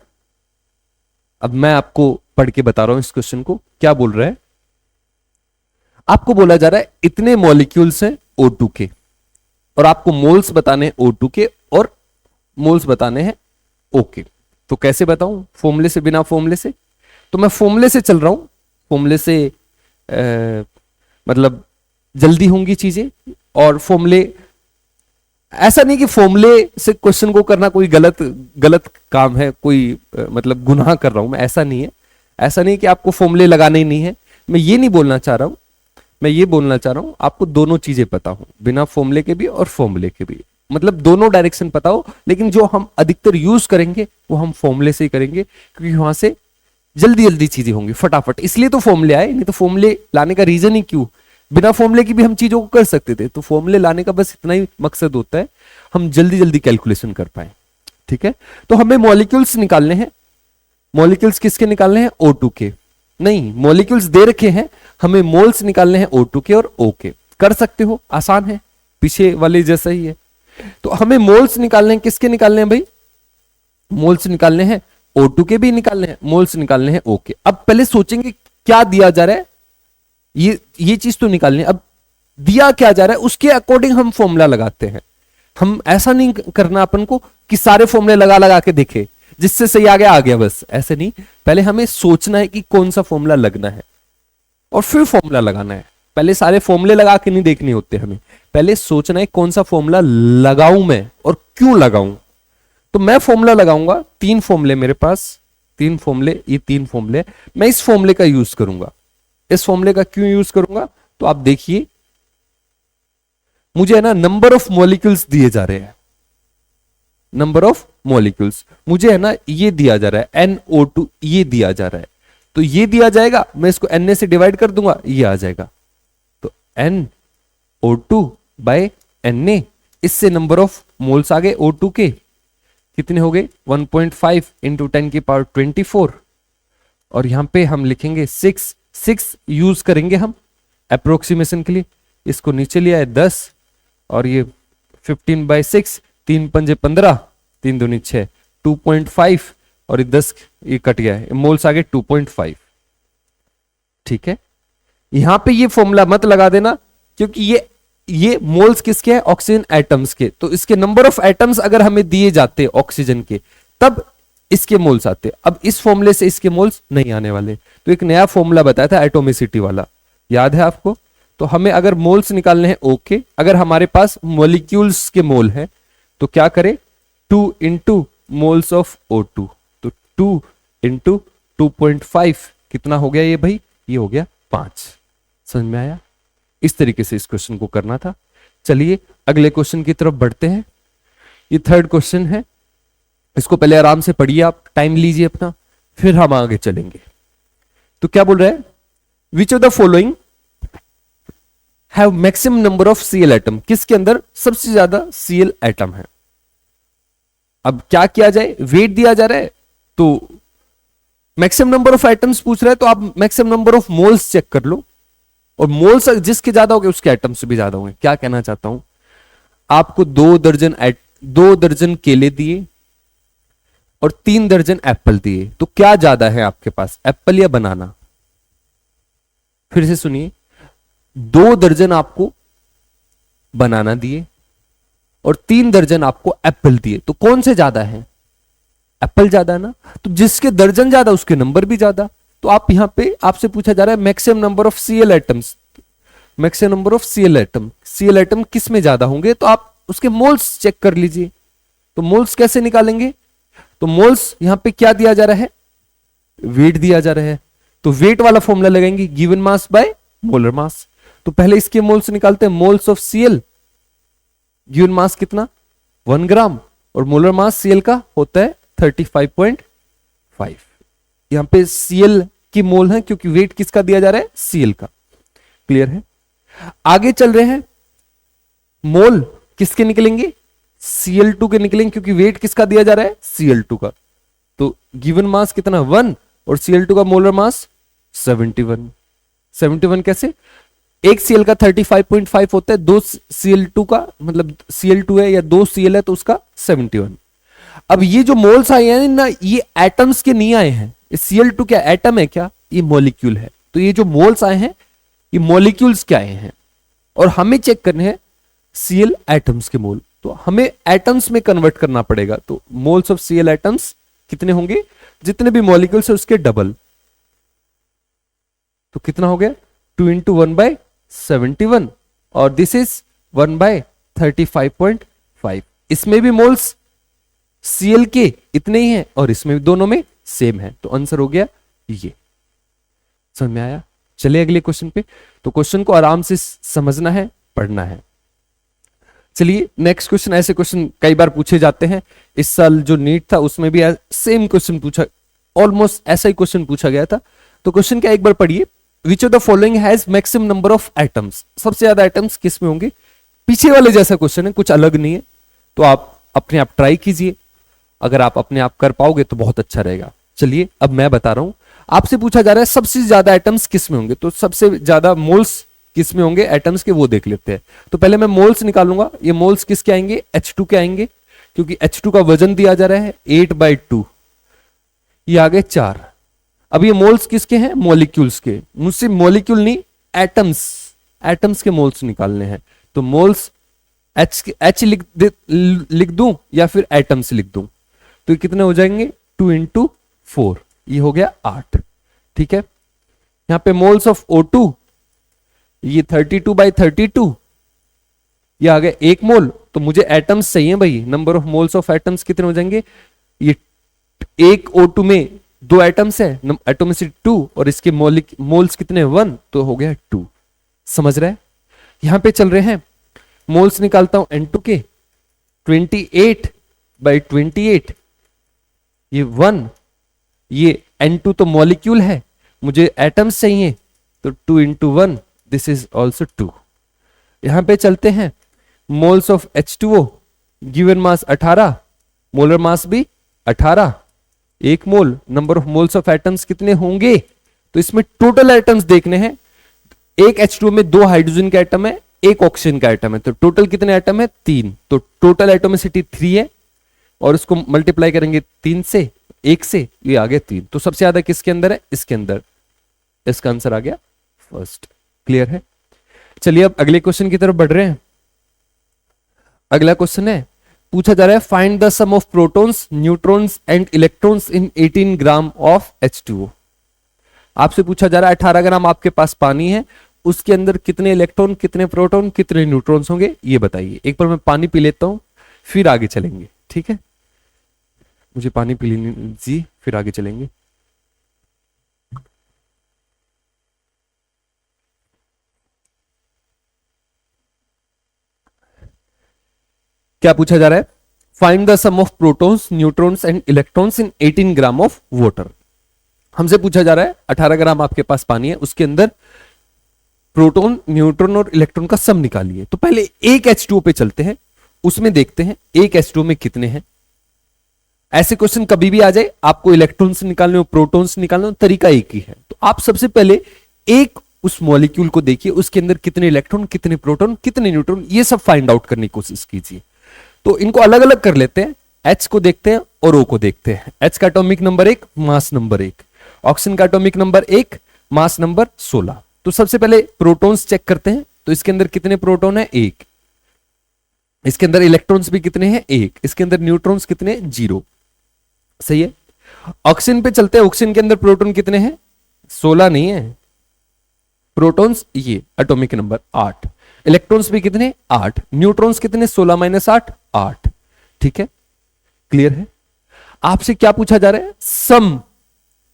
अब मैं आपको पढ़ के बता रहा हूं इस क्वेश्चन को क्या बोल रहा है। आपको बोला जा रहा है इतने मॉलिक्यूल्स हैं O2 के, और आपको मोल्स बताने हैं O2 के और मोल्स बताने हैं O के। तो कैसे बताऊं, फॉर्मूले से, बिना फॉर्मूले से। तो मैं फॉर्मूले से चल रहा हूं, फॉर्मूले से मतलब जल्दी होंगी चीजें, और फॉर्मूले ऐसा नहीं कि फॉर्मूले से क्वेश्चन को करना कोई गलत काम है, कोई मतलब गुनाह कर रहा हूं मैं, ऐसा नहीं है। ऐसा नहीं कि आपको फॉर्मूले लगाने ही नहीं है, मैं ये नहीं बोलना चाह रहा हूं। मैं ये बोलना चाह रहा हूं आपको दोनों चीजें पता हो, बिना फॉर्मूले के भी और फॉर्मूले के भी, मतलब दोनों डायरेक्शन पता हो, लेकिन जो हम अधिकतर यूज करेंगे वो हम फॉर्मूले से ही करेंगे, क्योंकि वहां से जल्दी जल्दी चीजें होंगी फटाफट, इसलिए तो फॉर्मूले आए, नहीं तो फॉर्मूले लाने का रीजन ही क्यों। बिना फॉर्मूले की भी हम चीजों को कर सकते थे, तो फॉर्मूले लाने का बस इतना ही मकसद होता है, हम जल्दी जल्दी कैलकुलेशन कर पाए। ठीक है, तो हमें मॉलिक्यूल्स निकालने हैं। मॉलिक्यूल्स किसके निकालने हैं O2 के, नहीं मॉलिक्यूल्स दे रखे हैं, हमें मोल्स निकालने हैं O2 के और O के। कर सकते हो, आसान है, पीछे वाले जैसा ही है। तो हमें मोल्स निकालने हैं, किसके निकालने हैं भाई, मोल्स निकालने हैं O2 के भी निकालने हैं, मोल्स निकालने हैं O के। अब पहले सोचेंगे क्या दिया जा रहा है, ये चीज तो निकालनी है। अब दिया क्या जा रहा है उसके अकॉर्डिंग हम फॉर्मूला लगाते हैं। हम ऐसा नहीं करना अपन को कि सारे फॉर्मूले लगा लगा के देखे, जिससे सही आ गया बस, ऐसे नहीं। पहले हमें सोचना है कि कौन सा फॉर्मूला लगना है और फिर फॉर्मूला लगाना है। पहले सारे फॉर्मूले लगा के नहीं देखने होते हमें, पहले सोचना है कौन सा फॉर्मूला लगाऊं मैं और क्यों लगाऊं। तो मैं फॉर्मूला लगाऊंगा, 3 फॉर्मूले मेरे पास, 3 फॉर्मूले, ये 3 फॉर्मूले, मैं इस फॉर्मूले का यूज करूंगा। इस फॉर्मूले का क्यों यूज करूंगा, तो आप देखिए, मुझे है ना नंबर ऑफ मॉलिक्यूल्स दिए जा रहे हैं, नंबर ऑफ मॉलिक्यूल्स मुझे है ना ये दिया जा रहा है NO2, ये दिया जा रहा है, तो ये दिया जाएगा, मैं इसको Na से डिवाइड कर दूंगा, ये आ जाएगा। तो NO2 बाय Na, इससे नंबर ऑफ मोल्स आ गए O2 के, कितने हो गए 1.5 इंटू 10 की पावर 24, और यहां पे हम लिखेंगे 6 यूज करेंगे हम अप्रोक्सीमेशन के लिए। इसको नीचे लिया है 10, और ये 15/6, 3 पंजे 15, 3 दूनी 6, 2.5, और ये 10 ये कट गया है, मोल्स आ गए 2.5। ठीक है, यहां पे ये फॉर्मूला मत लगा देना, क्योंकि ये मोल्स किसके हैं, ऑक्सीजन एटम्स के। तो इसके नंबर ऑफ एटम्स अगर हमें दिए जाते ऑक्सीजन के, तब इसके मोल्स आते। अब इस फॉर्मूले से इसके मोल्स नहीं आने वाले। तो एक नया फॉर्मूला बताया था एटोमिसिटी वाला, याद है आपको। तो हमें अगर मोल्स निकालने हैं O के, अगर हमारे पास मॉलिक्यूल्स के मोल है, तो क्या करें 2 इंटू मोल्स ऑफ O2, तो 2 इंटू 2.5 कितना हो गया ये भाई, ये हो गया 5। समझ में आया, इस तरीके से इस क्वेश्चन को करना था। चलिए अगले क्वेश्चन की तरफ बढ़ते हैं। ये थर्ड क्वेश्चन है, इसको पहले आराम से पढ़िए, आप टाइम लीजिए अपना, फिर हम आगे चलेंगे। तो क्या बोल रहा है, which of the following have maximum number of CL atom, किसके अंदर सबसे ज्यादा सीएल एटम है। अब क्या किया जाए, वेट दिया जा रहा है तो मैक्सिमम नंबर ऑफ एटम्स पूछ रहा है, तो आप maximum number of moles check कर लो, और मोल्स जिसके ज्यादा हो गए उसके एटम्स भी ज्यादा होंगे। क्या कहना चाहता हूं, आपको 2 दर्जन केले दिए और 3 दर्जन एप्पल दिए, तो क्या ज्यादा है आपके पास, एप्पल या बनाना। फिर से सुनिए, 2 दर्जन आपको बनाना दिए और 3 दर्जन आपको एप्पल दिए, तो कौन से ज्यादा है, एप्पल ज्यादा है ना। तो जिसके दर्जन ज्यादा उसके नंबर भी ज्यादा। तो आप यहां पे आपसे पूछा जा रहा है maximum number of CL atoms, maximum number of CL atom, CL atom किस में ज्यादा होंगे, तो आप उसके मोल्स चेक कर लीजिए। तो मोल्स कैसे निकालेंगे, तो मोल्स यहां पे क्या दिया जा रहा है, वेट दिया जा रहा है, तो वेट वाला फॉर्मूला लगाएंगे, given mass by molar mass. तो पहले इसके मोल्स निकालते हैं, moles of CL, given mass कितना 1 ग्राम, और मोलर मास सीएल का होता है 35.5। यहां पे सीएल की मोल है क्योंकि वेट किसका दिया जा रहा है, सीएल का। क्लियर है। आगे चल रहे हैं, मोल किसके निकलेंगे, Cl2 के निकलेंगे, क्योंकि वेट किसका दिया जा रहा है, Cl2 का। तो गिवन मास कितना 1 और Cl2 का मोलर मास 71। 71 कैसे, एक Cl का 35.5 होता है, 2 Cl2 का मतलब Cl2 है या 2 Cl है तो उसका 71। अब ये जो मोल्स आए हैं ना, ये एटम्स के नहीं आए हैं, Cl2 क्या एटम है क्या, ये मॉलिक्यूल है। तो ये जो मोल्स आए हैं ये मॉलिक्यूल्स के आए हैं, और हमें चेक करने हैं Cl एटम्स के मोल, तो हमें एटम्स में कन्वर्ट करना पड़ेगा। तो मोल्स ऑफ Cl एटम्स कितने होंगे, जितने भी मॉलिक्यूल्स है उसके डबल। तो कितना हो गया 2 इंटू 1/71, और दिस इज 1/35.5। इसमें भी मोल्स Cl के इतने ही हैं और इसमें भी दोनों में सेम है, तो आंसर हो गया ये। समझ में आया। चलिए अगले क्वेश्चन पे। तो क्वेश्चन को आराम से समझना है, पढ़ना है। चलिए नेक्स्ट क्वेश्चन, ऐसे क्वेश्चन कई बार पूछे जाते हैं, इस साल जो नीट था उसमें भी सेम क्वेश्चन पूछा, ऑलमोस्ट ऐसा ही क्वेश्चन पूछा गया था। तो क्वेश्चन क्या एक बार पढ़िए, विच of the following has maximum number of atoms, सबसे ज्यादा एटम्स किस में होंगे। पीछे वाले जैसा क्वेश्चन है, कुछ अलग नहीं है, तो आप अपने आप ट्राई कीजिए, अगर आप अपने आप कर पाओगे तो बहुत अच्छा रहेगा। चलिए अब मैं बता रहा हूं, आपसे पूछा जा रहा है सबसे ज्यादा एटम्स किस में होंगे, तो सबसे ज्यादा मोल्स किस में होंगे एटम्स के, वो देख लेते हैं। तो पहले मैं मोल्स निकालूंगा, ये मोल्स किसके आएंगे, H2 के आएंगे, क्योंकि H2 का वजन दिया जा रहा है 8/2, ये आ गए 4। अब ये मोल्स किसके हैं, मॉलिक्यूल्स के, मुझसे मॉलिक्यूल नहीं एटम्स, एटम्स के मोल्स निकालने हैं। तो मोल्स H लिख दूं या फिर एटम्स लिख दूं, तो ये कितने हो जाएंगे 2 इंटू 4, ये हो गया 8। ठीक है। यहां पे मोल्स ऑफ O2, ये 32/32, ये आ गया 1 मोल। तो मुझे एटम्स चाहिए भाई, number of moles of atoms कितने हो जाएंगे, ये एक O2 में 2 एटम्स है, एटोमिसिटी 2, और इसके मोल्स कितने 1, तो हो गया 2। समझ रहे हैं। यहां पे चल रहे हैं, मोल्स निकालता हूं N2 के 28/28, ये 1, ये N2 तो मॉलिक्यूल है, मुझे एटम्स चाहिए, तो 2 इंटू 1, दिस इज ऑल्सो 2। यहां पे चलते हैं, moles of H2O, given mass 18, molar mass भी 18, 1 mole, number of moles of atoms कितने होंगे, तो इसमें टोटल एटम्स देखने हैं। एक H2O में 2 हाइड्रोजन का एटम है, 1 ऑक्सीजन का एटम है, तो टोटल कितने एटम है 3, तो टोटल एटोमिसिटी 3 है, और इसको मल्टीप्लाई करेंगे 3 से 1 से, ये आ गया 3। तो सबसे ज्यादा किसके अंदर है, इसके अंदर, इसका आंसर आ गया फर्स्ट। क्लियर है। चलिए अब अगले क्वेश्चन की तरफ बढ़ रहे हैं। अगला क्वेश्चन है, पूछा जा रहा है find the sum of protons, neutrons and electrons in 18 gram of H2O। आपसे पूछा जा रहा है 18 ग्राम आपके पास पानी है, उसके अंदर कितने इलेक्ट्रॉन, कितने प्रोटॉन, कितने न्यूट्रॉन्स होंगे, ये बताइए। एक बार मैं पानी पी लेता हूं, फिर आगे चलेंगे। ठीक है, मुझे पानी पी लेने दीजिए, फिर आगे चलेंगे। क्या पूछा जा रहा है, find the sum of protons neutrons and electrons in 18 gram of water. हमसे पूछा जा रहा है 18 ग्राम आपके पास पानी है, उसके अंदर प्रोटॉन न्यूट्रॉन और इलेक्ट्रॉन का सम निकालिए। तो पहले एक H2O पे चलते हैं, उसमें देखते हैं एक H2O में कितने हैं। ऐसे क्वेश्चन कभी भी आ जाए, आपको इलेक्ट्रॉन्स निकालने हो प्रोटॉन्स निकालने हो, तरीका एक ही है। तो आप सबसे पहले एक उस मॉलिक्यूल को देखिए, उसके अंदर कितने इलेक्ट्रॉन, कितने प्रोटॉन, कितने न्यूट्रॉन, ये सब फाइंड आउट करने की कोशिश कीजिए। तो इनको अलग अलग कर लेते हैं, H को देखते हैं और O को देखते हैं। H का atomic number 1, mass number 1, oxygen का एटॉमिक नंबर 1, मास नंबर 16। तो सबसे पहले प्रोटॉन्स चेक करते हैं। तो इसके अंदर कितने प्रोटॉन है? 1। इसके अंदर इलेक्ट्रॉन्स भी कितने हैं? 1। इसके अंदर न्यूट्रॉन्स कितने? 0। सही है। ऑक्सीजन पे चलते हैं, ऑक्सीजन के अंदर प्रोटॉन कितने हैं? 16 नहीं है प्रोटॉन्स, ये एटॉमिक नंबर 8। इलेक्ट्रॉन्स भी कितने? 8। न्यूट्रॉन्स कितने? 16 माइनस 8, 8। ठीक है, क्लियर है। आपसे क्या पूछा जा रहा है? सम।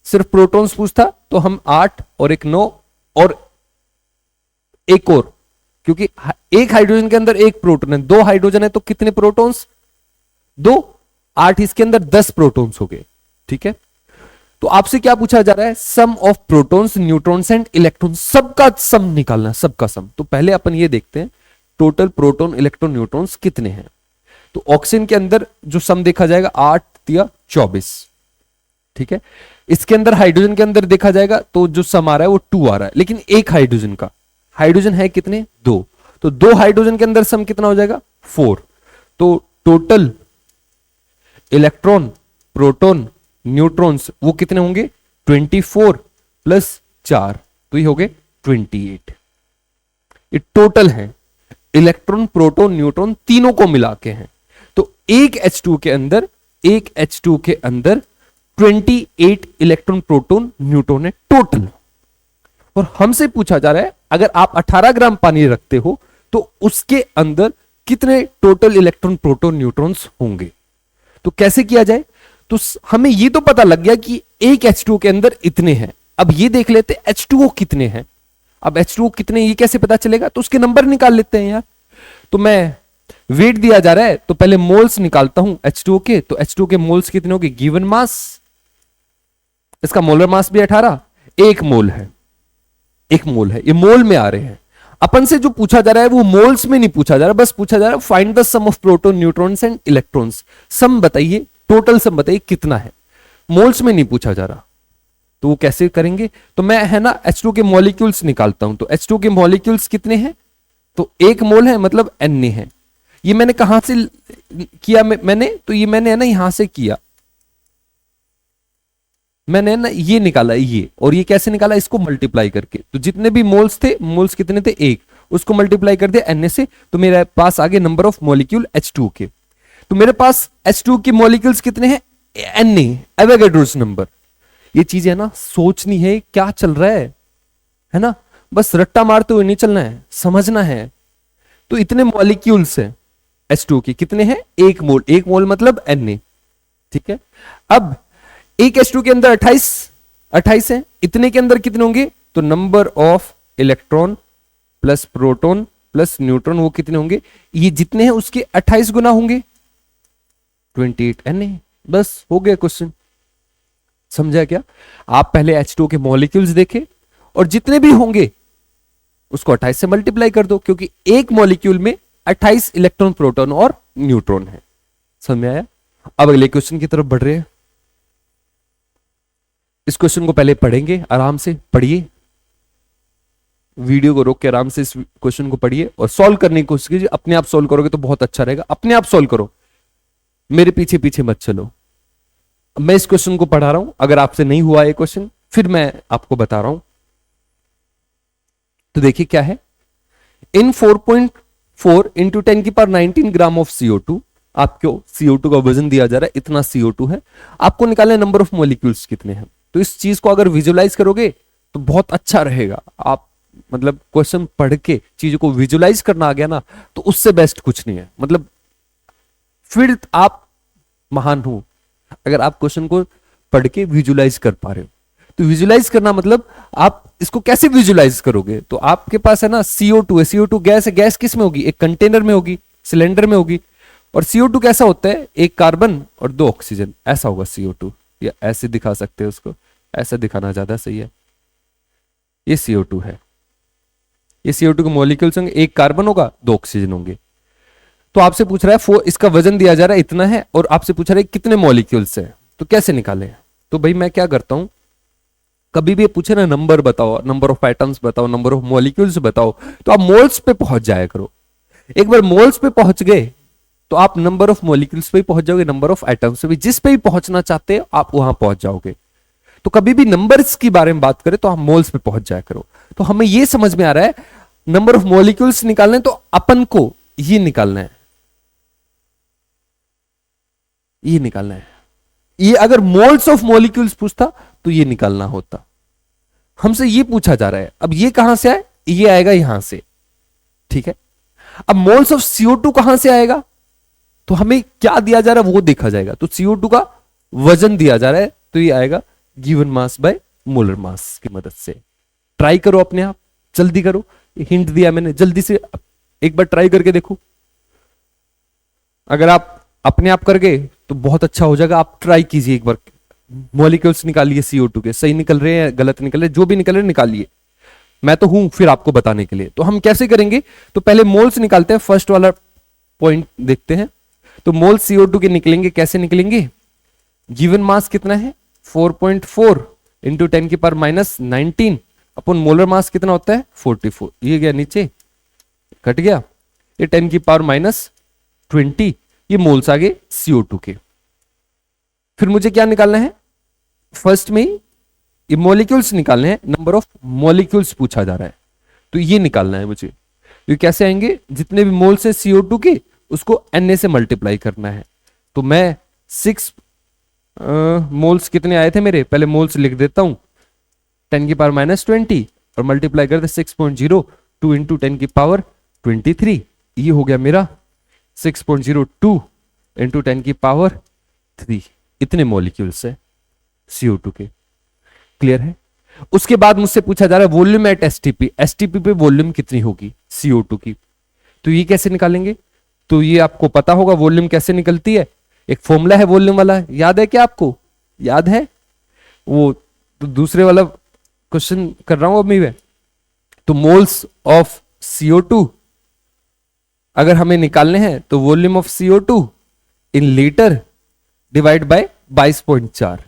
सिर्फ प्रोटॉन्स पूछता तो हम 8 और एक 9 और एक और, क्योंकि एक हाइड्रोजन के अंदर एक प्रोटॉन है, 2 हाइड्रोजन है तो कितने प्रोटॉन्स? 2। 8 इसके अंदर 10 प्रोटॉन्स हो गए। ठीक है, तो आपसे क्या पूछा जा रहा है? Sum of protons neutrons and electrons, सबका सम निकालना है, सबका सम। तो पहले अपन ये देखते हैं टोटल प्रोटॉन इलेक्ट्रॉन न्यूट्रॉन्स कितने हैं। तो ऑक्सीजन के अंदर जो सम देखा जाएगा 8 या 24। ठीक है, इसके अंदर हाइड्रोजन के अंदर देखा जाएगा तो जो सम आ रहा है वो 2 आ रहा है, लेकिन एक हाइड्रोजन का, हाइड्रोजन है कितने? 2। तो 2 हाइड्रोजन के अंदर सम कितना हो जाएगा? 4। तो टोटल इलेक्ट्रॉन प्रोटॉन न्यूट्रॉन्स वो कितने होंगे? 24 प्लस 4, तो ये हो गए 28। ये टोटल है, इलेक्ट्रॉन प्रोटॉन न्यूट्रॉन तीनों को मिला के हैं। तो एक H2 के अंदर, एक H2 के अंदर 28 इलेक्ट्रॉन प्रोटॉन न्यूट्रॉन है टोटल। और हमसे पूछा जा रहा है अगर आप 18 ग्राम पानी रखते हो तो उसके अंदर कितने टोटल इलेक्ट्रॉन प्रोटॉन न्यूट्रॉन्स होंगे। तो कैसे किया जाए? तो हमें ये तो पता लग गया कि एक H2O के अंदर इतने हैं। अब ये देख लेते हैं H2O कितने हैं। अब H2O कितने ये कैसे पता चलेगा? तो उसके नंबर निकाल लेते हैं यार। तो मैं वेट दिया जा रहा है तो पहले मोल्स निकालता हूं H2O के। तो H2O के मोल्स कितने होंगे? गिवन मास, इसका मोलर मास भी 18, 1 मोल है, 1 मोल है, ये मोल में आ रहे हैं। अपन से जो पूछा जा रहा है वो मोल्स में नहीं पूछा जा रहा, बस पूछा जा रहा है find the sum of proton neutrons and electrons. Sum बताइए, टोटल सम बताइए कितना है, मोल्स में नहीं पूछा जा रहा। तो वो कैसे करेंगे? तो मैं है ना H2 के मॉलिक्यूल्स निकालता हूं। तो H2 के मॉलिक्यूल्स कितने हैं? तो 1 मोल है, मतलब Na है। ये मैंने कहां से किया? मैंने तो ये मैंने है ना यहां से किया, मैंने ना ये निकाला ये, और ये कैसे निकाला? इसको मल्टीप्लाई करके। तो जितने भी मोल्स थे, मोल्स कितने थे? 1, उसको मल्टीप्लाई कर दिया Na से, तो मेरे पास आगे नंबर ऑफ मॉलिक्यूल H2 के। तो मेरे पास H2 की मॉलिक्यूल्स कितने हैं? Na, Avogadro's number. ये चीज है ना सोचनी है, क्या चल रहा है ना, बस रट्टा मारते हुए नहीं चलना है, समझना है। तो इतने मॉलिक्यूल्स हैं H2 की, कितने हैं? 1 मोल, 1 मोल मतलब Na। ठीक है, अब एक H2 के अंदर 28 है, इतने के अंदर कितने होंगे? तो number of electron plus proton plus neutron वो कितने होंगे? ये जितने हैं उसके 28 गुना होंगे, 28 Na। बस हो गया क्वेश्चन। समझा क्या? आप पहले H2 के मॉलिक्यूल्स देखे और जितने भी होंगे उसको 28 से मल्टीप्लाई कर दो, क्योंकि एक मॉलिक्यूल में 28 इलेक्ट्रॉन प्रोटॉन और न्यूट्रॉन है। समझ में आया? अब अगले क्वेश्चन की तरफ बढ़ रहे हैं। इस क्वेश्चन को पहले पढ़ेंगे, आराम से पढ़िए, वीडियो को रोक के आराम से इस क्वेश्चन को पढ़िए और सॉल्व करने की कोशिश कीजिए। अपने आप सॉल्व करोगे तो बहुत अच्छा रहेगा, अपने आप सॉल्व करो, मेरे पीछे पीछे मत चलो। मैं इस क्वेश्चन को पढ़ा रहा हूं, अगर आपसे नहीं हुआ ये क्वेश्चन फिर मैं आपको बता रहा हूं। तो देखिए क्या है, इन 4.4 इंटू 10 की पावर 19 ग्राम ऑफ CO2, आपको CO2 का वजन दिया जा रहा है, इतना CO2 है, आपको निकालना है नंबर ऑफ मॉलिक्यूल्स कितने हैं। तो इस चीज को अगर विजुलाइज करोगे तो बहुत अच्छा रहेगा। आप मतलब क्वेश्चन पढ़ के चीजों को विजुलाइज करना आ गया ना, तो उससे बेस्ट कुछ नहीं है। मतलब फिर आप महान हो अगर आप क्वेश्चन को पढ़ के विजुलाइज कर पा रहे हो। तो विजुलाइज करना मतलब आप इसको कैसे विजुलाइज करोगे? तो आपके पास है ना CO2 है, CO2 गैस है, गैस किस में होगी? एक कंटेनर में होगी, सिलेंडर में होगी, और CO2 कैसा होता है, एक कार्बन और दो ऑक्सीजन, ऐसा होगा CO2, या ऐसे दिखा सकते हैं उसको, ऐसा दिखाना ज्यादा सही है। ये CO2 है, ये CO2 के मॉलिक्यूल्स होंगे, एक कार्बन होगा, दो ऑक्सीजन होंगे। तो आपसे पूछ रहा है इसका वजन दिया जा रहा है इतना है, और आपसे पूछ रहा है कितने मॉलिक्यूल्स है, तो कैसे निकालें। तो भाई मैं क्या करता हूं, कभी भी पूछे ना नंबर बताओ, नंबर ऑफ एटम्स बताओ, नंबर ऑफ मॉलिक्यूल्स बताओ, तो आप मोल्स पे पहुंच जाया करो। एक बार मोल्स पे पहुंच गए तो आप नंबर ऑफ मॉलिक्यूल्स पे भी पहुंच जाओगे, नंबर ऑफ एटम्स पे भी, जिस पे भी पहुंचना चाहते हो आप वहां पहुंच जाओगे। तो कभी भी नंबर्स की बारे में बात करें तो आप मोल्स पे पहुंच जाया करो। तो हमें यह समझ में आ रहा है, नंबर ऑफ मॉलिक्यूल्स निकालने तो अपन को ये निकालना है, ये निकालना है। ये अगर मोल्स ऑफ मॉलिक्यूल्स पूछता तो ये निकालना होता, हमसे ये पूछा जा रहा है। अब ये कहां से आए, ये आएगा यहां से, ठीक है। अब मोल्स ऑफ CO2 कहां से आएगा, तो हमें क्या दिया जा रहा है वो देखा जाएगा। तो CO2 का वजन दिया जा रहा है, तो ये आएगा गिवन मास बाय मोलर मास की मदद से। ट्राई करो अपने आप, जल्दी करो, हिंट दिया मैंने, जल्दी से एक बार ट्राई करके देखो। अगर आप अपने आप कर गए तो बहुत अच्छा हो जाएगा, आप ट्राई कीजिए एक बार। मॉलिक्यूल्स निकालिए CO2 के, सही निकल रहे हैं गलत निकल रहे हैं, जो भी निकल रहे हैं निकालिए, मैं तो हूं फिर आपको बताने के लिए। तो हम कैसे करेंगे, तो पहले मोल्स निकालते हैं, फर्स्ट वाला पॉइंट देखते हैं। तो मोल्स CO2 के निकलेंगे, कैसे निकलेंगे, गिवन मास कितना है 4.4 इंटू 10 की पावर -19 अपन मोलर मास कितना होता है 44, ये गया नीचे कट गया, ये 10 की पावर -20, ये मोल्स आ गए CO2 के। फिर मुझे क्या निकालना है, फर्स्ट में ये मॉलिक्यूल्स निकालने हैं, नंबर ऑफ मॉलिक्यूल्स पूछा जा रहा है, तो ये निकालना है मुझे। ये कैसे आएंगे, जितने भी मोल्स है CO2 के उसको Na से मल्टीप्लाई करना है। तो मैं 6 मोल्स कितने आए थे मेरे, पहले मोल्स लिख देता हूं, 10 की पावर -20 और मल्टीप्लाई करते 6.02 इंटू 10 की पावर 23, ये हो गया मेरा 6.02 इंटू 10 की पावर 3, इतने मॉलिक्यूल्स है CO2 के। क्लियर है। उसके बाद मुझसे पूछा जा रहा है वॉल्यूम एट STP, STP पे वॉल्यूम कितनी होगी CO2 की, तो ये कैसे निकालेंगे। तो ये आपको पता होगा वॉल्यूम कैसे निकलती है, एक फॉर्मूला है वॉल्यूम वाला, याद है क्या आपको, याद है वो, तो दूसरे वाला क्वेश्चन कर रहा हूं अभी मैं। तो मोल्स ऑफ CO2 अगर हमें निकालने हैं तो volume of CO2 in litre divide by 22.4।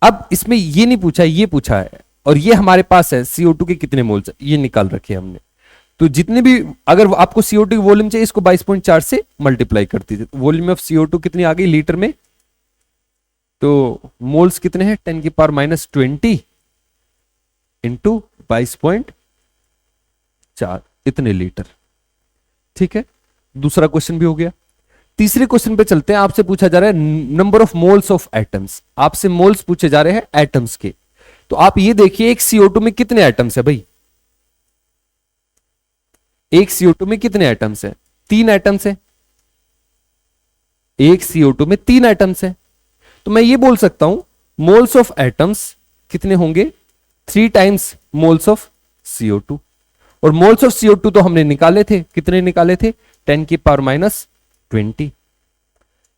अब इसमें ये नहीं पूछा, ये पूछा है, और ये हमारे पास है CO2 के कितने मोल्स, ये निकाल रखे हमने। तो जितने भी अगर आपको CO2 की वॉल्यूम चाहिए इसको 22.4 से मल्टीप्लाई कर दीजिए। वॉल्यूम ऑफ CO2 कितनी आ गई लीटर में, तो मोल्स कितने हैं 10 की पावर -20 इंटू 22.4, इतने लीटर। ठीक है, दूसरा क्वेश्चन भी हो गया। तीसरे क्वेश्चन पे चलते हैं। आपसे पूछा जा रहा है number of moles of atoms, आपसे मोल्स पूछे जा रहे हैं एटम्स के। तो आप ये देखिए एक CO2 में कितने एटम्स है भाई, एक CO2 में कितने एटम्स है, 3 एटम्स है, एक CO2 में 3 एटम्स है। तो मैं ये बोल सकता हूं मोल्स ऑफ एटम्स कितने होंगे 3 टाइम्स मोल्स ऑफ CO2, और मोल्स ऑफ CO2 तो हमने निकाले थे, कितने निकाले थे 10 की पावर -20,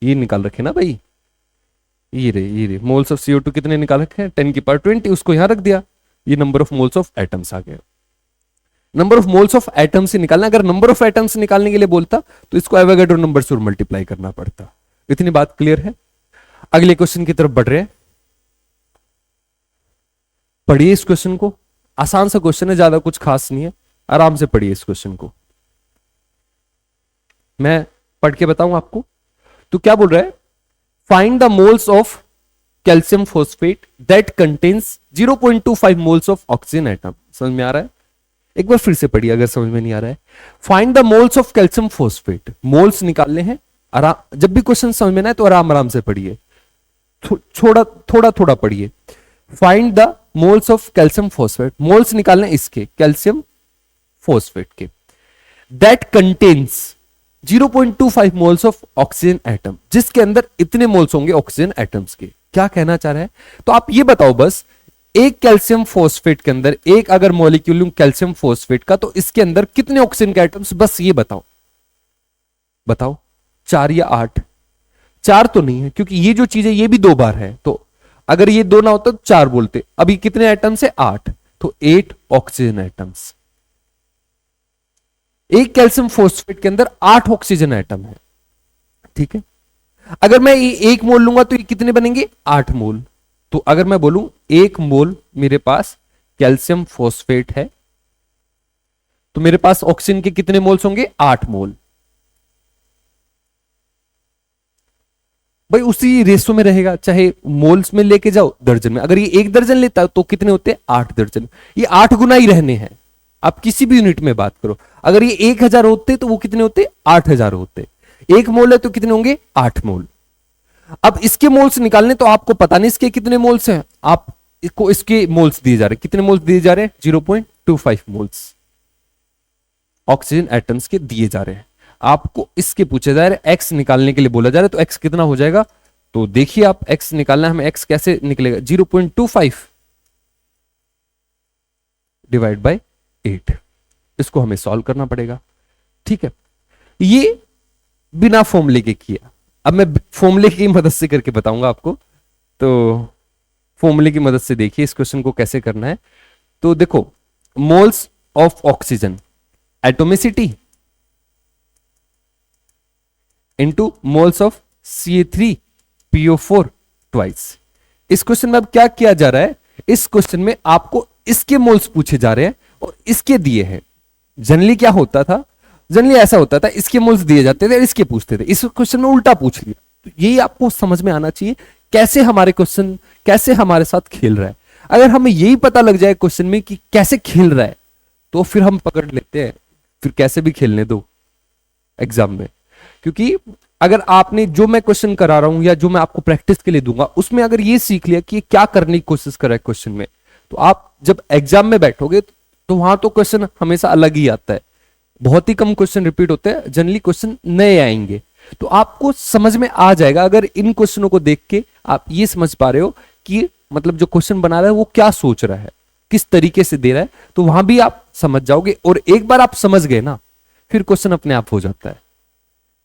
ये निकाल रखे ना भाई, ये रे मोल्स ऑफ CO2 कितने निकाल रखे हैं 10 की पावर 20, उसको यहां रख दिया, ये number of moles of atoms आ गया। Number of moles of atoms से निकालना, अगर नंबर ऑफ एटम्स निकालने के लिए बोलता तो इसको एवोगाड्रो नंबर से मल्टीप्लाई करना पड़ता। इतनी बात क्लियर है। अगले क्वेश्चन की तरफ बढ़ रहे हैं, पढ़िए इस क्वेश्चन को, आसान सा क्वेश्चन है, ज्यादा कुछ खास नहीं है, आराम से पढ़िए इस क्वेश्चन को, मैं पढ़ के बताऊं आपको। तो क्या बोल रहा है, find the moles of calcium phosphate that contains 0.25 moles of oxygen atom. समझ में आ रहा है, एक बार फिर से पढ़िए अगर समझ में नहीं आ रहा है। Find the moles of calcium phosphate, moles निकालने हैं, आराम, जब भी क्वेश्चन समझ में ना आए तो आराम आराम से पढ़िए, थोड़ा थोड़ा पढ़िए। Find the moles of calcium phosphate, moles निकालने इसके कैल्शियम फॉस्फेट के, that contains 0.25 moles of oxygen atom, जिसके अंदर इतने मोल्स होंगे ऑक्सीजन एटम्स के। क्या कहना चाह रहा है, तो आप ये बताओ बस, एक कैल्शियम फॉस्फेट के अंदर एक अगर मॉलिक्यूल कैल्शियम फॉस्फेट का, तो इसके अंदर कितने ऑक्सीजन के एटम्स, बस ये बताओ, बताओ 4 या 8? 4 तो नहीं है, क्योंकि ये जो चीज है ये भी 2 बार है, तो अगर ये 2 ना होता तो 4 बोलते। अभी कितने एटम्स है? 8, तो 8 ऑक्सीजन एटम्स। एक कैल्शियम फॉस्फेट के अंदर 8 ऑक्सीजन एटम है, ठीक है। अगर मैं ये 1 मोल लूंगा तो ये कितने बनेंगे? 8 मोल। तो अगर मैं बोलूं 1 मोल मेरे पास कैल्शियम फॉस्फेट है, तो मेरे पास ऑक्सीजन के कितने मोल्स होंगे? 8 मोल। भाई उसी रेशो में रहेगा, चाहे मोल्स में लेके जाओ दर्जन में। अगर ये 1 दर्जन लेता है तो कितने होते हैं? 8 दर्जन। ये 8 गुना ही रहने हैं, आप किसी भी यूनिट में बात करो। अगर ये 1000 होते तो वो कितने होते? 8000 होते। 1 मोल है तो कितने होंगे? 8 मोल। अब इसके मोल्स निकालने, तो आपको पता नहीं इसके कितने मोल्स हैं, आप इसको इसके मोल्स दिए जा रहे हैं। कितने मोल्स दिए जा रहे हैं? 0.25 मोल्स ऑक्सीजन एटम्स के दिए जा रहे हैं। आपको इसके पूछे जा रहे हैं, एक्स निकालने के लिए बोला जा रहा है, तो एक्स कितना हो जाएगा? तो देखिए आप, एक्स निकालना है हमें, एक्स कैसे निकलेगा? 0.25 डिवाइड बाय 8। इसको हमें सॉल्व करना पड़ेगा, ठीक है। ये बिना फॉर्मूले के किया। अब मैं फॉर्मूले की मदद से करके बताऊंगा आपको। तो फॉर्मूले की मदद से देखिए इस क्वेश्चन को कैसे करना है। तो देखो, moles of oxygen, atomicity into moles of CA3PO4 twice. इस क्वेश्चन में अब क्या किया जा रहा है? इस क्वेश्चन में आपको इसके मोल्स पूछे जा रहे हैं और इसके दिए हैं। जनरली क्या होता था? जनरली ऐसा होता था, इसके मोल्स दिए जाते थे और इसके पूछते थे। इस क्वेश्चन में उल्टा पूछ लिया। तो यही आपको समझ में आना चाहिए कैसे हमारे क्वेश्चन कैसे हमारे साथ खेल रहा है। अगर हमें यही पता लग जाए क्वेश्चन में कि कैसे खेल रहा है, तो फिर हम पकड़ लेते हैं, फिर कैसे भी खेलने दो एग्जाम में। क्योंकि अगर आपने जो मैं क्वेश्चन करा रहा हूं या जो मैं आपको प्रैक्टिस के लिए दूंगा, उसमें अगर ये सीख लिया कि ये क्या करने की कोशिश कर रहा है क्वेश्चन में, तो आप जब एग्जाम में बैठोगे तो वहां तो क्वेश्चन हमेशा अलग ही आता है। बहुत ही कम क्वेश्चन रिपीट होते हैं, जनरली क्वेश्चन नए आएंगे। तो आपको समझ में आ जाएगा अगर इन क्वेश्चनों को देख के आप ये समझ पा रहे हो कि मतलब जो क्वेश्चन बना रहा है वो क्या सोच रहा है, किस तरीके से दे रहा है, तो वहां भी आप समझ जाओगे। और एक बार आप समझ गए ना, फिर क्वेश्चन अपने आप हो जाता है।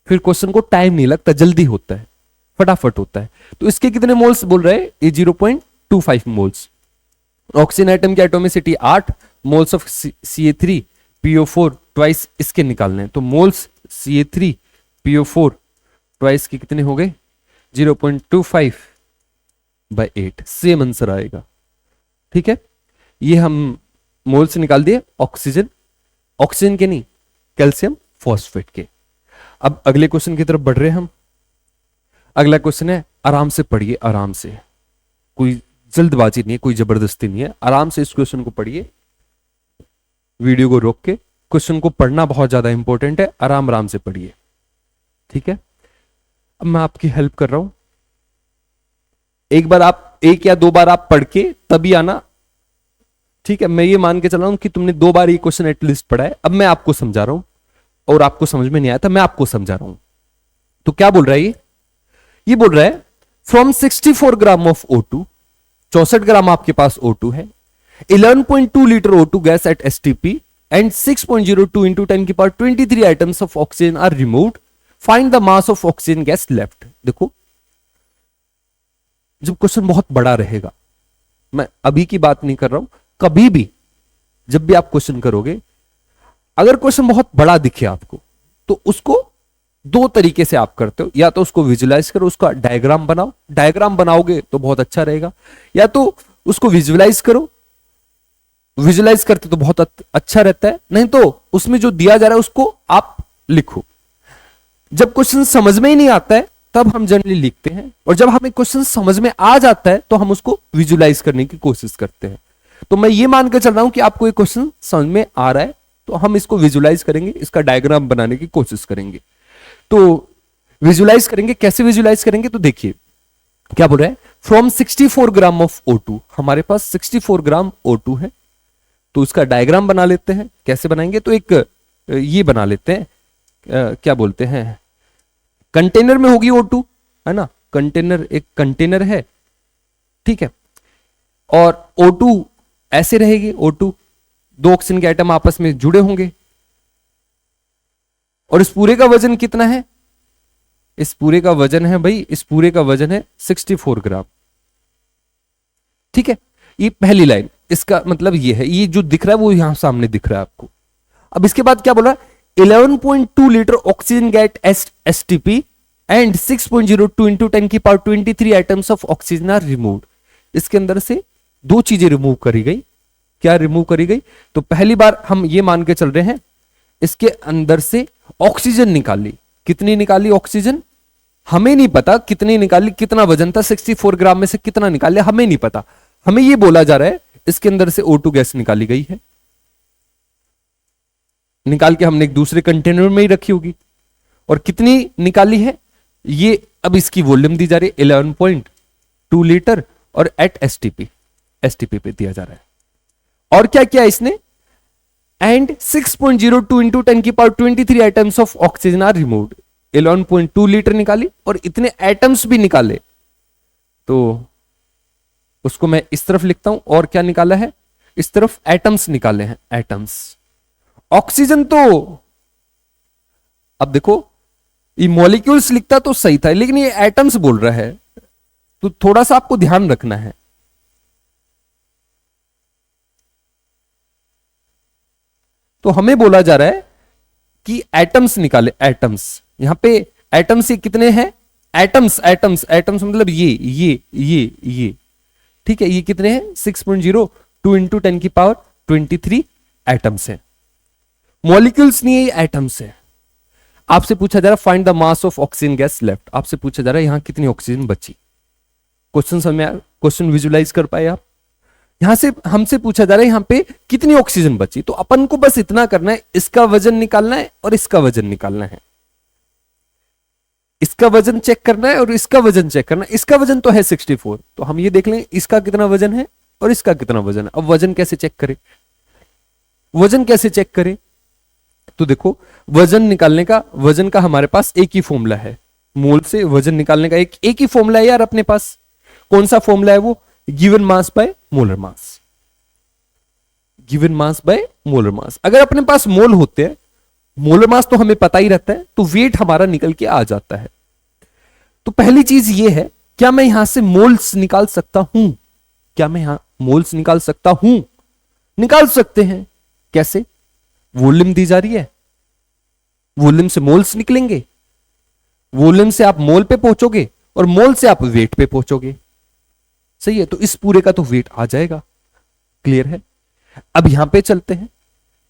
फिर क्वेश्चन को टाइम नहीं लगता, जल्दी होता है, फटाफट होता है। तो इसके कितने मोल्स बोल रहे हैं? ये 0.25 मोल्स। ऑक्सीजन एटम की atomicity 8, moles of CA3PO4 twice इसके निकालने हैं। तो मोल्स CA3PO4 ट्वाइस के कितने हो गए? 0.25 बाय 8। सेम आंसर आएगा, ठीक है। ये हम मोल्स निकाल दिए ऑक्सीजन, ऑक्सीजन के नहीं, कैल्शियम फॉस्फेट के। अब अगले क्वेश्चन की तरफ बढ़ रहे हैं हम। अगला क्वेश्चन है, आराम से पढ़िए, आराम से, कोई जल्दबाजी नहीं है, कोई जबरदस्ती नहीं है। आराम से इस क्वेश्चन को पढ़िए, वीडियो को रोक के। क्वेश्चन को पढ़ना बहुत ज्यादा इंपॉर्टेंट है, आराम आराम से पढ़िए, ठीक है। अब मैं आपकी हेल्प कर रहा हूं, एक बार आप 1 या 2 बार आप पढ़ के तभी आना, ठीक है। मैं ये मान के चल रहा हूं कि तुमने 2 बार ये क्वेश्चन एटलीस्ट पढ़ा है। अब मैं आपको समझा रहा हूं और आपको समझ में नहीं आया था, मैं आपको समझा रहा हूं। तो क्या बोल रहा है ये बोल रहा है फ्रॉम 64 ग्राम ऑफ O2, 64 ग्राम आपके पास O2 है, 11.2 litre O2 gas at STP and 6.02 into 10 की power 23 items of oxygen are removed, find the mass of oxygen gas left. देखो, जब क्वेश्चन बहुत बड़ा रहेगा, मैं अभी की बात नहीं कर रहा हूं, कभी भी जब भी आप क्वेश्चन करोगे, अगर क्वेश्चन बहुत बड़ा दिखे आपको, तो उसको 2 तरीके से आप करते हो। या तो उसको विजुलाइज करो, उसका डायग्राम बनाओ, डायग्राम बनाओगे तो बहुत अच्छा रहेगा। या तो उसको विजुलाइज करो, विजुलाइज करते तो बहुत अच्छा रहता है। नहीं तो उसमें जो दिया जा रहा है उसको आप लिखो। जब क्वेश्चन समझ में ही नहीं आता है तब हम जनरली लिखते हैं, और जब हमें क्वेश्चन समझ में आ जाता है तो हम उसको विजुलाइज करने की कोशिश करते हैं। तो मैं ये मान कर चल रहा हूं कि आपको ये क्वेश्चन समझ में आ रहा है, तो हम इसको विजुलाइज करेंगे, इसका डायग्राम बनाने की कोशिश करेंगे। तो विजुलाइज करेंगे, कैसे विजुलाइज करेंगे? तो देखिए क्या बोल रहा है, फ्रॉम 64 ग्राम ऑफ O2, हमारे पास 64 ग्राम O2 है, तो उसका डायग्राम बना लेते हैं। कैसे बनाएंगे? तो एक ये बना लेते हैं, क्या बोलते हैं, कंटेनर में होगी O2, है ना, कंटेनर, एक कंटेनर है, ठीक है, और O2 ऐसे रहेगी, O2 2 ऑक्सीजन के आइटम आपस में जुड़े होंगे, और इस पूरे का वजन कितना है? इस पूरे का वजन है भाई, इस पूरे का वजन है 64 ग्राम। ठीक है, ये पहली लाइन, इसका मतलब ये है, ये जो दिख रहा है वो यहां सामने दिख रहा है आपको। अब इसके बाद क्या बोला, 11.2 litre oxygen get STP and 6.02 into 10 की power 23 items of oxygen are removed. इसके अंदर से दो चीजें रिमूव करी गई। क्या रिमूव करी गई, तो पहली बार हम ये मान के चल रहे हैं इसके अंदर से ऑक्सीजन निकाली। कितनी निकाली ऑक्सीजन, हमें नहीं पता कितनी निकाली, कितना वजन था 64 ग्राम में से कितना निकाले हमें नहीं पता, हमें ये बोला जा रहा है इसके अंदर से O2 गैस निकाली गई है, निकाल के हमने एक दूसरे कंटेनर में ही रखी होगी। और कितनी निकाली है, ये अब इसकी वॉल्यूम दी जा रही है 11.2 लीटर और एट एसटीपी पे दिया जा रहा है। और क्या किया इसने, एंड 6.02 इंटू 10 की power 23 items of oxygen are removed. 11.2 litre निकाली और इतने एटम्स भी निकाले, तो उसको मैं इस तरफ लिखता हूं। और क्या निकाला है, इस तरफ एटम्स निकाले हैं, एटम्स। ऑक्सीजन तो अब देखो, ये मॉलिक्यूल्स लिखता तो सही था, लेकिन ये एटम्स बोल रहा है, तो थोड़ा सा आपको ध्यान रखना है। तो हमें बोला जा रहा है कि एटम्स निकाले, एटम्स। यहां पे एटम्स ये कितने हैं, एटम्स एटम्स एटम्स मतलब ये ठीक है, ये कितने हैं 6.02 इंटू 10 की पावर 23 एटम्स है। मॉलिक्यूल्स नहीं है, ये एटम्स है। आपसे पूछा जा रहा है find the mass of oxygen gas left. आपसे पूछा जा रहा है यहां कितनी ऑक्सीजन बची। क्वेश्चन समझ में आया, क्वेश्चन विजुलाइज कर पाए आप। यहां से हमसे पूछा जा रहा है यहां पे कितनी ऑक्सीजन बची, तो अपन को बस इतना करना है, इसका वजन निकालना है और इसका वजन निकालना है। इसका वजन चेक करना है और इसका वजन चेक करना है। इसका वजन तो है 64, तो हम ये देख लेंगे इसका कितना वजन है और इसका कितना वजन है। अब वजन कैसे चेक करें, वजन कैसे चेक करें, तो देखो वजन निकालने का, वजन का हमारे पास एक ही फॉर्मूला है, मोल से वजन निकालने का एक ही फॉर्मूला है यार अपने पास। कौन सा फॉर्मूला है वो, given mass by molar mass, given mass by molar मास। अगर अपने पास मोल होते हैं, मोलर मास तो हमें पता ही रहता है, तो वेट हमारा निकल के आ जाता है। तो पहली चीज ये है, क्या मैं यहां से मोल्स निकाल सकता हूं, क्या मैं यहां मोल्स निकाल सकता हूं, निकाल सकते हैं। कैसे, वॉल्यूम दी जा रही है, वॉल्यूम से मोल्स निकलेंगे, वॉल्यूम से आप मोल पे पहुंचोगे और मोल से आप वेट पे पहुंचोगे। सही है, तो इस पूरे का तो वेट आ जाएगा। क्लियर है, अब यहां पे चलते हैं,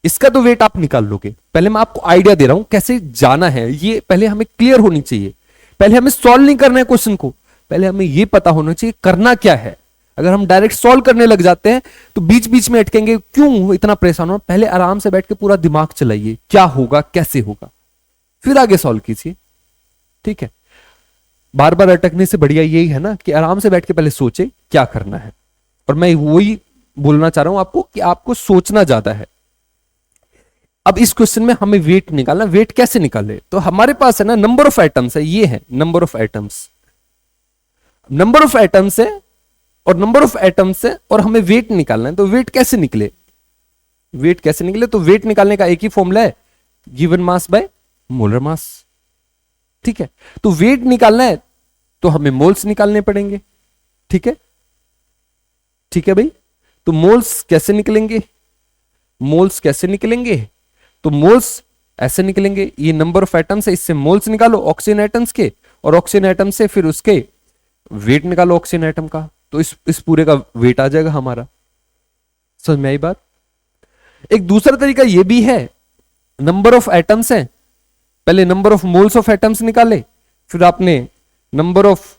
इसका तो वेट आप निकाल लोगे। पहले मैं आपको आइडिया दे रहा हूं कैसे जाना है, ये पहले हमें क्लियर होनी चाहिए। पहले हमें सॉल्व नहीं करना है क्वेश्चन को, पहले हमें ये पता होना चाहिए करना क्या है। अगर हम डायरेक्ट सॉल्व करने लग जाते हैं तो बीच बीच में अटकेंगे, क्यों इतना परेशान हो। पहले आराम से बैठ के पूरा दिमाग चलाइए, क्या होगा कैसे होगा, फिर आगे सॉल्व कीजिए। ठीक है, बार बार अटकने से बढ़िया यही है ना कि आराम से बैठ के पहले सोचे क्या करना है। और मैं वही बोलना चाह रहा हूं आपको कि आपको सोचना ज्यादा है। अब इस क्वेश्चन में हमें वेट निकालना, वेट कैसे निकाले, तो हमारे पास है ना नंबर ऑफ एटम्स है, ये है number of atoms, number of atoms है और नंबर ऑफ एटम्स है और हमें वेट निकालना है। तो वेट कैसे निकले, वेट कैसे निकले, तो वेट निकालने का एक ही फॉर्मूला है, गिवन मास बाय मोलर मास। ठीक है, तो वेट निकालना है तो हमें मोल्स निकालने पड़ेंगे। ठीक है, ठीक है भाई, तो मोल्स कैसे निकलेंगे, मोल्स कैसे निकलेंगे, तो मोल्स ऐसे निकलेंगे, ये नंबर ऑफ एटम्स है, इससे मोल्स निकालो ऑक्सीजन एटम्स के, और ऑक्सीजन एटम से फिर उसके वेट निकालो ऑक्सीजन एटम का, तो इस पूरे का वेट आ जाएगा हमारा। समझ में आई बात। एक दूसरा तरीका यह भी है, नंबर ऑफ एटम्स है, पहले number of moles of atoms निकाले, फिर आपने नंबर ऑफ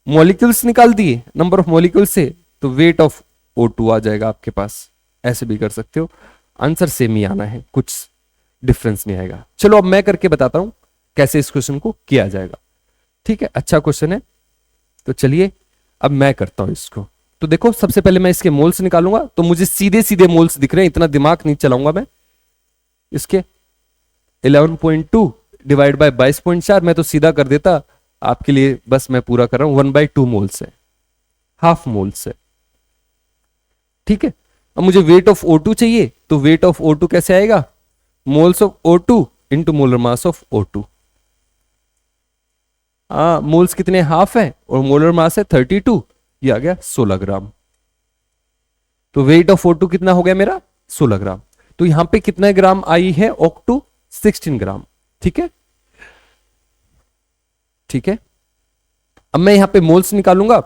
मॉलिक्यूल्स निकाल दिए, नंबर ऑफ मॉलिक्यूल्स से तो वेट ऑफ O2 आ जाएगा आपके पास। ऐसे भी कर सकते हो, आंसर सेम ही आना है, कुछ डिफरेंस नहीं आएगा। चलो अब मैं करके बताता हूं कैसे इस क्वेश्चन को किया जाएगा। ठीक है, अच्छा क्वेश्चन है, तो चलिए अब मैं करता हूं इसको। तो देखो सबसे पहले मैं इसके मोल्स निकालूंगा, तो मुझे सीधे सीधे मोल्स दिख रहे हैं, इतना दिमाग नहीं चलाऊंगा मैं। इसके 11.2 डिवाइड बाय 22.4, मैं तो सीधा कर देता आपके लिए, बस मैं पूरा कर रहा हूं। 1/2 मोल्स है, हाफ मोल्स है। ठीक है, अब मुझे वेट ऑफ O2 चाहिए, तो वेट ऑफ O2 कैसे आएगा, moles of O2 into molar mass of O2। Moles कितने, हाफ है, और मोलर मास है 32, ये आ गया 16 ग्राम। तो वेट ऑफ O2 कितना हो गया मेरा, 16 ग्राम। तो यहां पे कितना ग्राम आई है O2, 16 ग्राम। ठीक है, ठीक है। अब मैं यहां पे मोल्स निकालूंगा,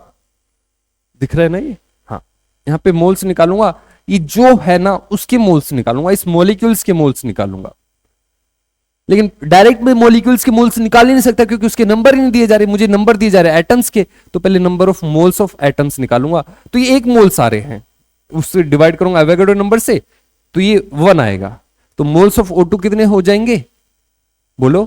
दिख रहा है ना ये, हाँ, यहां पे मोल्स निकालूंगा, ये जो है ना उसके मोल्स निकालूंगा, इस मॉलिक्यूल्स के मोल्स निकालूंगा। लेकिन डायरेक्ट में मॉलिक्यूल्स के मोल्स निकाल ही नहीं सकता, क्योंकि उसके नंबर ही नहीं दिए जा रहे, मुझे नंबर दिए जा रहे हैं एटम्स के। तो पहले number of moles of atoms निकालूंगा। तो ये 1 मोल सारे हैं, उससे डिवाइड करूंगा एवोगाड्रो नंबर से, तो ये 1 आएगा। तो मोल्स ऑफ O2 कितने हो जाएंगे, बोलो,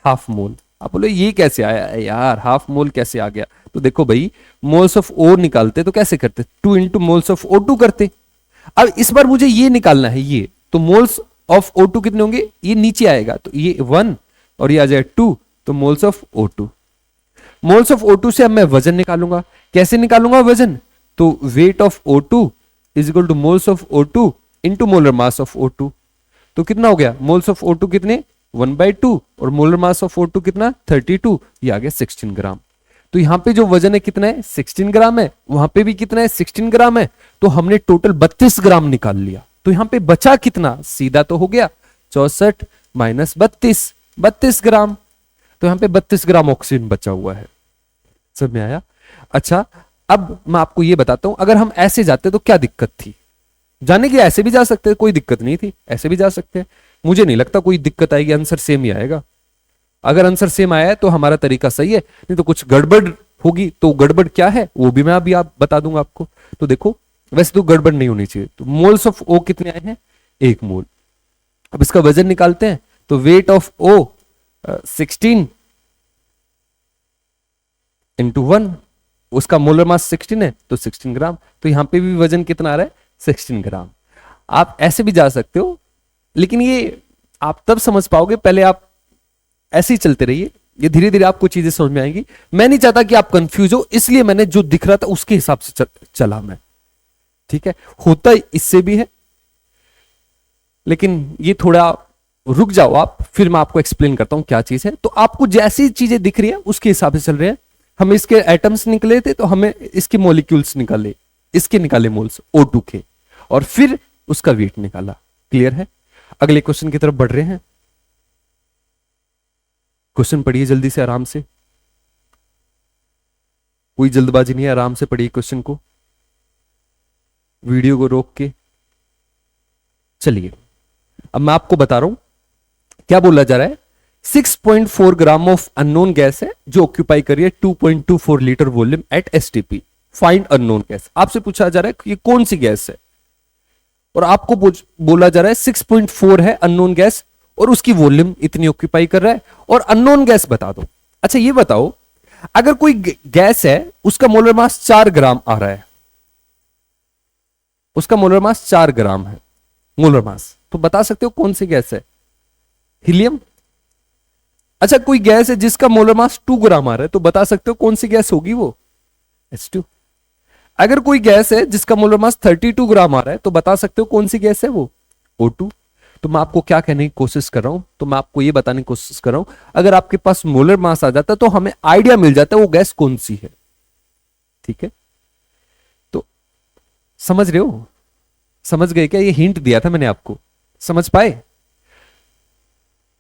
हाफ मोल। आप बोलो ये कैसे आया यार, हाफ मोल कैसे आ गया? तो देखो भाई, मोल्स ऑफ O निकालते तो कैसे करते, 2 इंटू मोल्स ऑफ O2 करते। अब इस बार मुझे ये निकालना है, ये तो मोल्स ऑफ O2 कितने होंगे, ये नीचे आएगा, तो ये 1 और ये आ जाए 2, तो moles of O2। Moles of O2 से अब मैं वजन निकालूंगा। कैसे निकालूंगा वजन, तो weight of O2 is equal two moles of O2 into molar mass of O2। तो कितना हो गया, मोल्स ऑफ O2 कितने, 1/2, और मोलर मास ऑफ O2 कितना, 32, ये आ गया 16 ग्राम। तो यहां पे जो वजन है कितना है, 16 ग्राम है, वहां पे भी कितना है, 16 ग्राम है। तो हमने टोटल 32 ग्राम निकाल लिया। तो यहां पे बचा कितना, सीधा तो हो गया 64 माइनस 32, 32 ग्राम। तो यहां पे 32 ग्राम ऑक्सीजन बचा हुआ है। समझ में आया? अच्छा, अब मैं आपको ये बताता हूं, अगर हम ऐसे जाते तो क्या दिक्कत थी। जाने की ऐसे भी जा सकते, कोई दिक्कत नहीं थी, ऐसे भी जा सकते हैं। मुझे नहीं लगता कोई दिक्कत आएगी, आंसर सेम ही आएगा। अगर आंसर सेम आया है तो हमारा तरीका सही है, नहीं तो कुछ गड़बड़ होगी। तो गड़बड़ क्या है वो भी मैं अभी आप बता दूंगा आपको। तो देखो, वैसे तो गड़बड़ नहीं होनी चाहिए। तो मोल्स ऑफ O कितने आए हैं, 1 मोल। अब इसका वजन निकालते हैं। तो वेट ऑफ O 16 इंटू 1, उसका मोलर मास 16 है, तो 16 ग्राम। तो यहां पे भी वजन कितना आ रहा है, 16 ग्राम। आप ऐसे भी जा सकते हो, लेकिन ये आप तब समझ पाओगे, पहले आप ऐसे ही चलते रहिए, ये धीरे धीरे आपको चीजें समझ में आएंगी। मैं नहीं चाहता कि आप कंफ्यूज हो, इसलिए मैंने जो दिख रहा था उसके हिसाब से चला मैं। ठीक है, होता इससे भी है, लेकिन ये थोड़ा रुक जाओ आप, फिर मैं आपको एक्सप्लेन करता हूं क्या चीज है। तो आपको जैसी चीजें दिख रही है उसके हिसाब से चल रहे हैं। हमें इसके एटम्स निकले थे, तो हमें इसके मॉलिक्यूल्स निकाले, इसके निकाले मोल्स O2 के, और फिर उसका वेट निकाला। क्लियर है? अगले क्वेश्चन की तरफ बढ़ रहे हैं। क्वेश्चन पढ़िए जल्दी से, आराम से, कोई जल्दबाजी नहीं है, आराम से पढ़िए क्वेश्चन को, वीडियो को रोक के। चलिए, अब मैं आपको बता रहा हूं क्या बोला जा रहा है। 6.4 ग्राम ऑफ अननोन गैस है जो ऑक्यूपाई कर रही है 2.24 litre volume at STP। Find unknown gas. आपसे पूछा जा रहा है कि ये कौन सी गैस है, और आपको बोला जा रहा है 6.4 है अननोन गैस, और उसकी वॉल्यूम इतनी ऑक्यूपाई कर रहा है, और अननोन गैस बता दो। अच्छा ये बताओ, अगर कोई गैस है उसका मोलर मास 4 ग्राम आ रहा है, उसका मोलर मास 4 ग्राम है मोलर मास, तो बता सकते हो कौन सी गैस है, हीलियम। अच्छा कोई गैस है जिसका मोलर मास 2 ग्राम आ रहा है, तो बता सकते हो कौन सी गैस होगी वो, H2। अगर कोई गैस है जिसका मोलर मास 32 ग्राम आ रहा है, तो बता सकते हो कौन सी गैस है वो, O2। तो मैं आपको क्या कहने की कोशिश कर रहा हूं, तो मैं आपको ये बताने की कोशिश कर रहा हूं, अगर आपके पास मोलर मास आ जाता है तो हमें आइडिया मिल जाता है वो गैस कौन सी है। ठीक है, तो समझ रहे हो, समझ गए क्या? ये हिंट दिया था मैंने आपको, समझ पाए?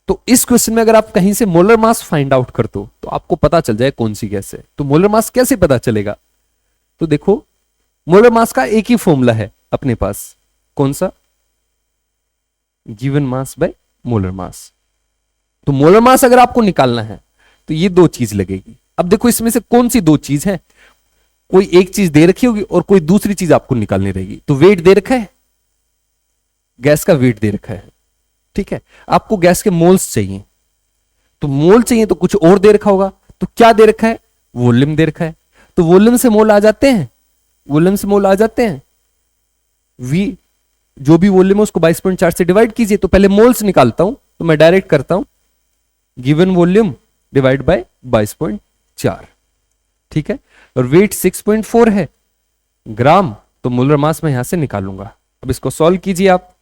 तो इस क्वेश्चन में अगर आप कहीं से मोलर मास फाइंड आउट कर दो तो आपको पता चल जाए कौन सी गैस है। तो मोलर मास कैसे पता चलेगा, तो देखो, मोलर मास का एक ही फॉर्मूला है अपने पास, कौन सा, given mass by molar mass. तो मोलर मास अगर आपको निकालना है तो ये 2 चीज लगेगी। अब देखो इसमें से कौन सी 2 चीज है, कोई एक चीज दे रखी होगी और कोई दूसरी चीज आपको निकालनी रहेगी। तो वेट दे रखा है, गैस का वेट दे रखा है, ठीक है। आपको गैस के मोल्स चाहिए, तो मोल चाहिए तो कुछ और दे रखा होगा, तो क्या दे रखा है, वॉल्यूम दे रखा है। तो वॉल्यूम से मोल आ जाते हैं, वॉल्यूम से मोल आ जाते हैं, वी जो भी वॉल्यूम है उसको 22.4 से डिवाइड कीजिए। तो पहले मोल्स निकालता हूं, तो मैं डायरेक्ट करता हूं, गिवन वॉल्यूम डिवाइड बाय 22.4, ठीक है। और वेट 6.4 है ग्राम, तो मोलर मास में यहां से निकालूंगा। अब इसको सॉल्व कीजिए, आप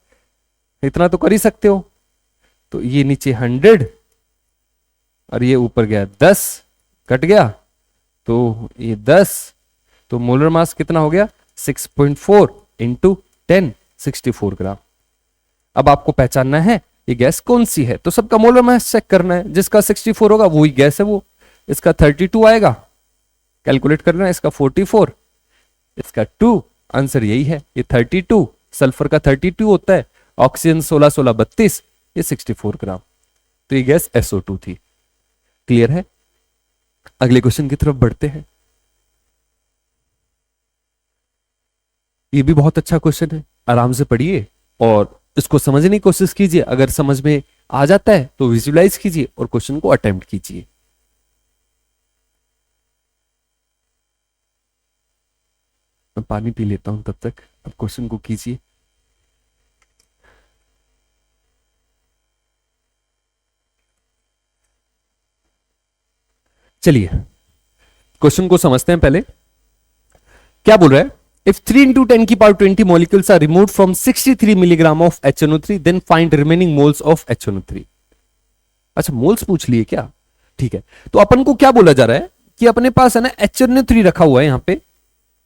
इतना तो कर ही सकते हो। तो ये नीचे 100 और ये ऊपर गया 10, कट गया, तो ये 10, तो मोलर मास कितना हो गया 6.4 इंटू 10, 64 ग्राम। अब आपको पहचानना है ये गैस कौन सी है, तो सबका मोलर मास चेक करना है, जिसका 64 होगा वही गैस है वो। इसका 32 आएगा, कैलकुलेट करना है, इसका 44, इसका 2, आंसर यही है, ये 32, सल्फर का 32 होता है, ऑक्सीजन 16 16 32, ये 64 ग्राम, तो ये गैस SO2 थी। क्लियर है? अगले क्वेश्चन की तरफ बढ़ते हैं। ये भी बहुत अच्छा क्वेश्चन है, आराम से पढ़िए और इसको समझने की कोशिश कीजिए। अगर समझ में आ जाता है तो विजुलाइज कीजिए और क्वेश्चन को अटेम्प्ट कीजिए। मैं पानी पी लेता हूं तब तक, अब क्वेश्चन को कीजिए। चलिए क्वेश्चन को समझते हैं। पहले क्या बोल रहा है, इफ 3 into 10 की power 20 molecules are removed from 63 milligram of HNO3 then find remaining moles of HNO3। अच्छा मोल्स पूछ लिए क्या, ठीक है। तो अपन को क्या बोला जा रहा है कि अपने पास है ना HNO3 रखा हुआ है, यहां पे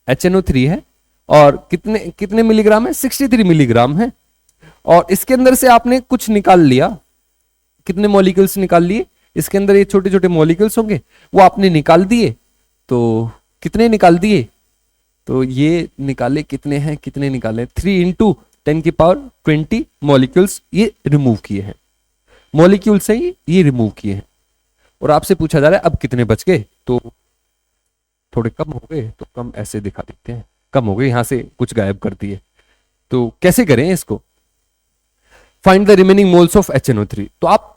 HNO3 है और कितने कितने मिलीग्राम है, 63 मिलीग्राम है, और इसके अंदर से आपने कुछ निकाल लिया, कितने मॉलिक्यूल्स निकाल लिए, इसके अंदर ये छोटे छोटे मॉलिक्यूल्स होंगे वो आपने निकाल दिए। तो कितने निकाल दिए, तो ये निकाले, कितने हैं, कितने निकाले, 3 into 10 की पावर 20 मॉलिक्यूल्स ये रिमूव किए हैं, मॉलिक्यूल से ही ये रिमूव किए हैं। और आपसे पूछा जा रहा है अब कितने बच गए, तो थोड़े कम हो गए, तो कम ऐसे दिखा देते हैं, कम हो गए, यहां से कुछ गायब कर दिए। तो कैसे करें इसको, find the remaining moles of HNO3, तो आप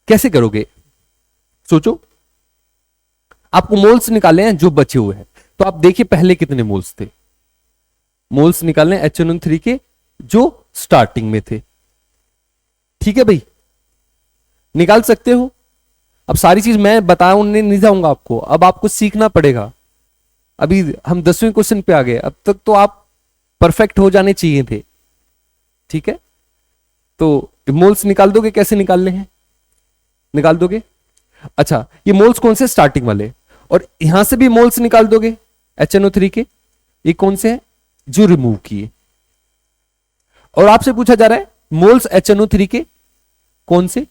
कैसे करोगे, सोचो। आपको मोल्स निकाले हैं जो बचे हुए हैं, तो आप देखिए पहले कितने मोल्स थे, मोल्स निकालने HNO3 के जो स्टार्टिंग में थे, ठीक है भाई, निकाल सकते हो। अब सारी चीज मैं बताने नहीं जाऊंगा आपको, अब आपको सीखना पड़ेगा। अभी हम 10वें क्वेश्चन पे आ गए, अब तक तो आप परफेक्ट हो जाने चाहिए थे, ठीक है। तो मोल्स निकाल दोगे, कैसे निकालने हैं, निकाल दोगे। अच्छा ये मोल्स कौन से, स्टार्टिंग वाले, और यहां से भी मोल्स निकाल दोगे HNO3 के, ये कौन से हैं, जो रिमूव किए। और आपसे पूछा जा रहा है मोल्स HNO3 के कौन से,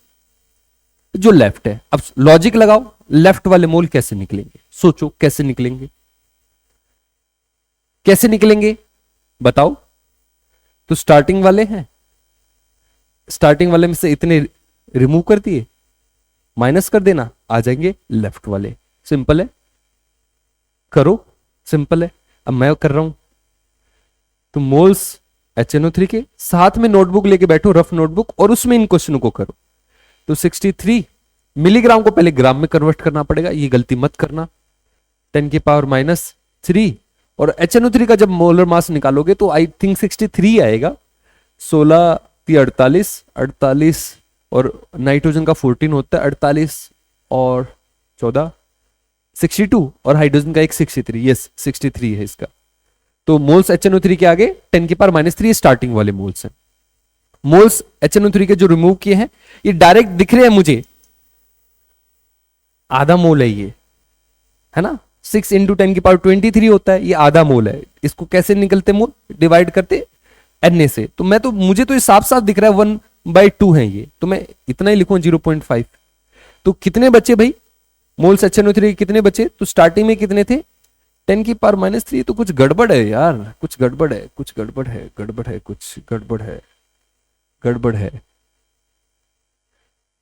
जो लेफ्ट है। अब लॉजिक लगाओ, लेफ्ट वाले मोल कैसे निकलेंगे, सोचो कैसे निकलेंगे, कैसे निकलेंगे बताओ। तो स्टार्टिंग वाले हैं, स्टार्टिंग वाले में से इतने रिमूव कर दिए, माइनस कर देना, आ जाएंगे लेफ्ट वाले। सिंपल है, करो, सिंपल है। अब मैं कर रहा हूं, तो मोल्स HNO3 के साथ में नोटबुक लेके बैठो, रफ नोटबुक, और उसमें इन क्वेश्चनों को करो। तो 63 मिलीग्राम को पहले ग्राम में कन्वर्ट करना पड़ेगा, ये गलती मत करना, 10 की पावर -3, और HNO3 का जब मोलर मास निकालोगे तो आई थिंक 63 आएगा, 16 48 48, और नाइट्रोजन का 14 होता है, 48 और 14 62, और हाइड्रोजन का एक 63, यस 63 है इसका। तो मोल्स HNO3 के आगे 10 की पावर -3 स्टार्टिंग वाले मोल्स हैं। मोल्स HNO3 के जो रिमूव किए हैं ये डायरेक्ट दिख रहे हैं मुझे, आधा मोल है ये, है ना, 6 into 10 की पावर 23 होता है, ये आधा मोल है। इसको कैसे निकलते मोल, डिवाइड करते Na से, तो मैं तो मुझे तो ये साफ साफ दिख रहा है 1/2 है ये, तो मैं इतना ही लिखूं 0.5। तो कितने बचे भाई मोल्स HNO3 के, कितने बचे, तो स्टार्टिंग में कितने थे 10 की पावर -3, तो कुछ गड़बड़ है यार, कुछ गड़बड़ है, कुछ गड़बड़ है, गड़बड़ है, कुछ गड़बड़ है, गड़बड़ है।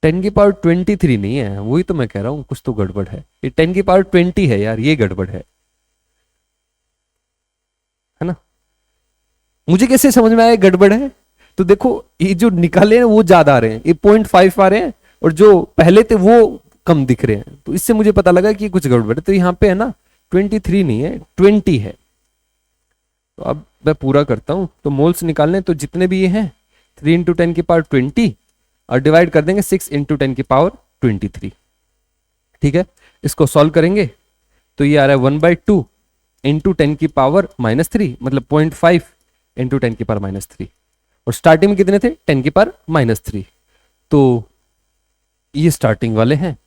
10 की पावर 23 नहीं है, वही तो मैं कह रहा हूं, कुछ तो गड़बड़ है, ये 10 की पावर 20 है यार, ये गड़बड़ है ना। मुझे कैसे समझ में आया गड़बड़ है, तो देखो ये जो निकाले हैं वो ज्यादा आ रहे हैं, ये 0.5 आ रहे हैं, और जो पहले थे वो कम दिख रहे हैं, तो इससे मुझे पता लगा कि कुछ गड़बड़ है। तो यहाँ पे है ना 23 नहीं है, 20 है। तो अब मैं पूरा करता हूं, तो मोल्स निकालने, तो जितने भी ये हैं 3 into 10 की पावर 20 और डिवाइड कर देंगे 6 into 10 की पावर 23, ठीक है। इसको सॉल्व करेंगे तो ये आ रहा है 1/2 इंटू 10 की पावर -3, मतलब 0.5 इंटू 10 की पावर -3, और स्टार्टिंग में कितने थे 10 की पावर -3, तो ये स्टार्टिंग वाले हैं,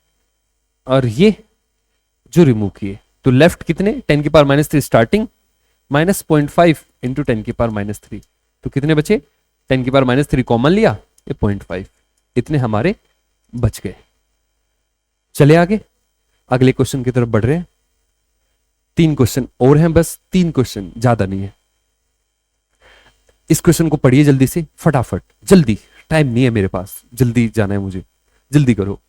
और ये जो रिमूव किए। तो लेफ्ट कितने 10⁻³ स्टार्टिंग माइनस 0.5 इंटू 10⁻³ तो कितने बचे 10⁻³ कॉमन लिया ये 0.5 इतने हमारे बच गए। चले आगे अगले क्वेश्चन की तरफ बढ़ रहे हैं। 3 क्वेश्चन और हैं, बस 3 क्वेश्चन, ज्यादा नहीं है। इस क्वेश्चन को पढ़िए जल्दी से, फटाफट, जल्दी, टाइम नहीं है मेरे पास, जल्दी जाना है मुझे, जल्दी करो।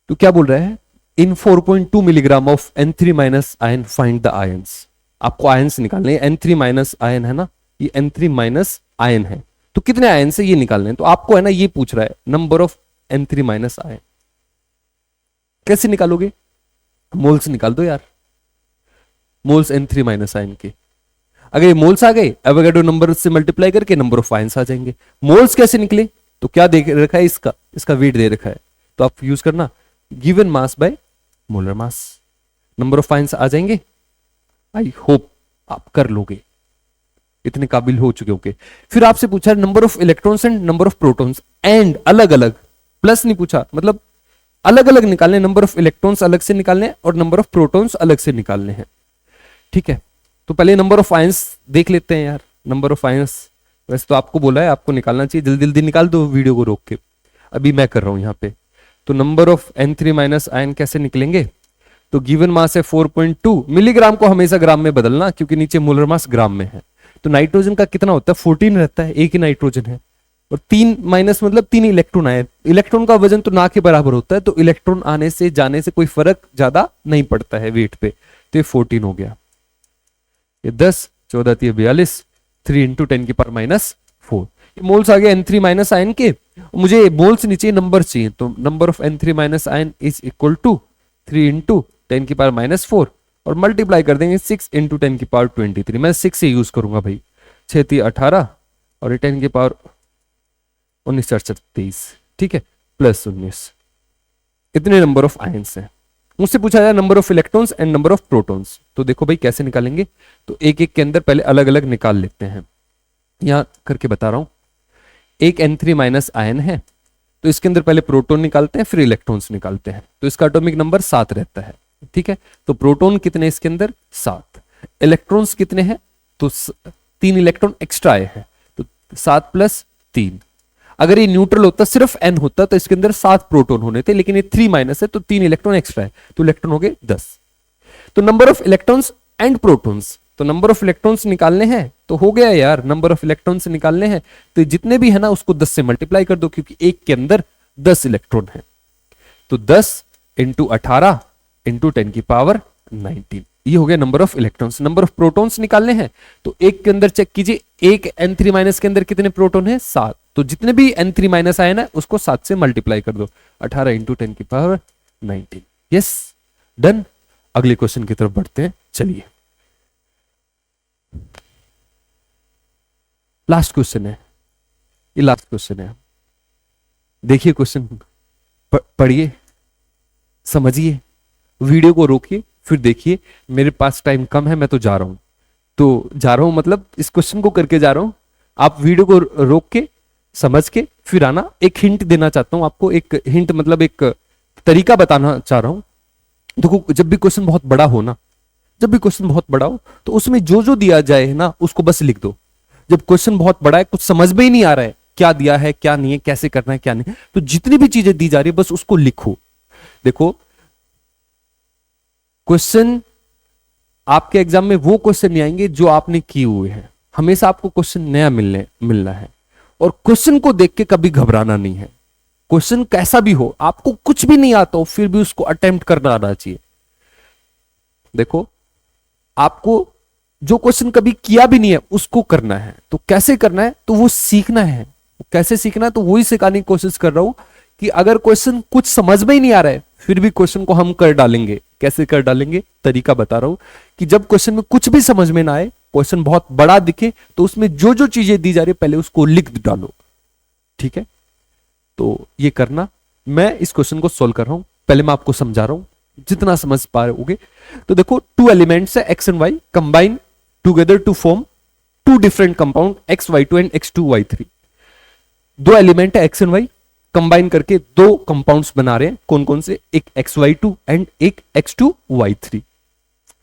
तो क्या बोल रहा है, इन 4.2 milligram of N3 minus ion find the ions. आपको आयंस निकालने हैं, N3 माइनस आयन है ना, ये N3 माइनस आयन है, तो कितने आयन से ये निकालने हैं। तो आपको है ना ये पूछ रहा है number of N3 minus ion, कैसे निकालोगे, मोल्स निकाल दो यार, मोल्स N3 माइनस आयन के। अगर ये मोल्स आ गए, एवोगाड्रो नंबर से मल्टीप्लाई करके नंबर ऑफ आयंस आ जाएंगे। मोल्स कैसे निकले, तो क्या दे रखा है, इसका वेट दे रखा है, तो आप यूज करना given mass by molar mass, number of ions आ जाएंगे। आई होप आप कर लोगे, इतने काबिल हो चुके होगे। फिर आपसे पूछा number of electrons and number of protons and अलग अलग, प्लस नहीं पूछा, मतलब अलग अलग निकालने, नंबर ऑफ इलेक्ट्रॉन्स अलग से निकालने और नंबर ऑफ प्रोटॉन्स अलग से निकालने हैं। ठीक है, तो पहले नंबर ऑफ आयंस देख लेते हैं यार। नंबर ऑफ आयंस वैसे तो आपको बोला है, आपको निकालना चाहिए, जल्दी जल्दी निकाल दो वीडियो को रोक के, अभी मैं कर रहा हूं यहां पे। तो number of N3 minus ion कैसे निकलेंगे, तो गिवन मास है 4.2 मिलीग्राम को हमेशा ग्राम में बदलना, क्योंकि नीचे मोलर मास ग्राम में है। तो नाइट्रोजन का कितना होता है 14 रहता है, एक ही नाइट्रोजन है, और 3 माइनस मतलब 3 इलेक्ट्रॉन आए। इलेक्ट्रॉन का वजन तो ना के बराबर होता है, तो इलेक्ट्रॉन आने से जाने से कोई फर्क ज्यादा नहीं पड़ता है वेट पे, तो ये 14 हो गया। ये 10 14 42 3 इंटू 10⁻⁴ मोल्स आ गए N3 माइनस आयन के। मुझे मोल्स नीचे नंबर चाहिए, तो number of N3 minus ion is equal to 3 into 10⁻⁴ और मल्टीप्लाई कर देंगे 6 इंटू 10⁻23। मैं 6 से यूज करूंगा भाई, 6 3 18 और 10⁻19 4 23, ठीक है, प्लस 19। इतने नंबर ऑफ आयंस हैं। मुझसे पूछा जाए number of electrons and number of protons, तो देखो भाई कैसे निकालेंगे, तो एक एक के अंदर पहले अलग अलग निकाल लेते हैं। यहां करके बता रहा हूं, एक N3 माइनस आयन है, तो इसके अंदर पहले प्रोटॉन निकालते हैं फिर इलेक्ट्रॉन्स निकालते हैं, तो इसका एटॉमिक नंबर 7 रहता है। ठीक है, तो प्रोटॉन कितने इसके अंदर 7, इलेक्ट्रॉन्स कितने हैं, तो 3 इलेक्ट्रॉन एक्स्ट्रा आए हैं, तो 7 + 3। अगर ये न्यूट्रल होता, सिर्फ N होता, तो इसके अंदर 7 प्रोटॉन होने थे, लेकिन ये 3 माइनस है तो 3 इलेक्ट्रॉन एक्स्ट्रा है, तो इलेक्ट्रॉन हो गए 10। तो number of electrons and protons, तो नंबर ऑफ इलेक्ट्रॉन्स निकालने हैं, तो हो गया यार, नंबर ऑफ इलेक्ट्रॉन्स निकालने हैं, तो जितने भी है ना उसको 10 से मल्टीप्लाई कर दो, क्योंकि एक के अंदर 10 इलेक्ट्रॉन है। तो 10 इंटू 18 इंटू 10⁻19, ये हो गया number of electrons. Number of protons निकालने हैं, तो एक के अंदर चेक कीजिए, एक N3 माइनस के अंदर कितने प्रोटॉन है 7, तो जितने भी N3 माइनस आए ना उसको 7 से मल्टीप्लाई कर दो, 18 इंटू 10⁻19। Yes, done. अगले क्वेश्चन की तरफ बढ़ते हैं, चलिए। लास्ट क्वेश्चन है, ये लास्ट क्वेश्चन है। देखिए क्वेश्चन, पढ़िए, समझिए, वीडियो को रोकिए फिर देखिए। मेरे पास टाइम कम है, मैं तो जा रहा हूं, तो जा रहा हूं मतलब इस क्वेश्चन को करके जा रहा हूं। आप वीडियो को रोक के समझ के फिर आना। एक हिंट देना चाहता हूं आपको, एक हिंट मतलब एक तरीका बताना चाह रहा हूं। देखो, जब भी क्वेश्चन बहुत बड़ा हो ना, जब भी क्वेश्चन बहुत बड़ा हो तो उसमें जो जो दिया जाए ना उसको बस लिख दो। जब क्वेश्चन बहुत बड़ा है, कुछ समझ में ही नहीं आ रहा है, क्या दिया है क्या नहीं है, कैसे करना है क्या नहीं, तो जितनी भी चीजें दी जा रही है बस उसको लिखो। देखो, क्वेश्चन आपके एग्जाम में वो क्वेश्चन नहीं आएंगे जो आपने किए हुए हैं, हमेशा आपको क्वेश्चन नया मिलना है। और क्वेश्चन को देख के कभी घबराना नहीं है। क्वेश्चन कैसा भी हो, आपको कुछ भी नहीं आता हो फिर भी उसको अटेम्प्ट करना आना चाहिए। देखो, आपको जो क्वेश्चन कभी किया भी नहीं है उसको करना है, तो कैसे करना है, तो वो सीखना है। कैसे सीखना है, तो वही सिखाने की कोशिश कर रहा हूं कि अगर क्वेश्चन कुछ समझ में ही नहीं आ रहा है फिर भी क्वेश्चन को हम कर डालेंगे। कैसे कर डालेंगे, तरीका बता रहा हूं कि जब क्वेश्चन में कुछ भी समझ में ना आए, क्वेश्चन बहुत बड़ा दिखे, तो उसमें जो जो चीजें दी जा रही है पहले उसको लिख डालो। ठीक है, तो ये करना। मैं इस क्वेश्चन को सोल्व कर रहा हूं, पहले मैं आपको समझा रहा हूं जितना समझ पा रहे। तो देखो, 2 एलिमेंट्स है X and Y, combine together to form 2 different compound XY2 and X2Y3। 2 element है X एंड Y, कंबाइन करके दो कंपाउंड्स बना रहे हैं। कौन कौन से? एक XY2 एंड एक X2Y3।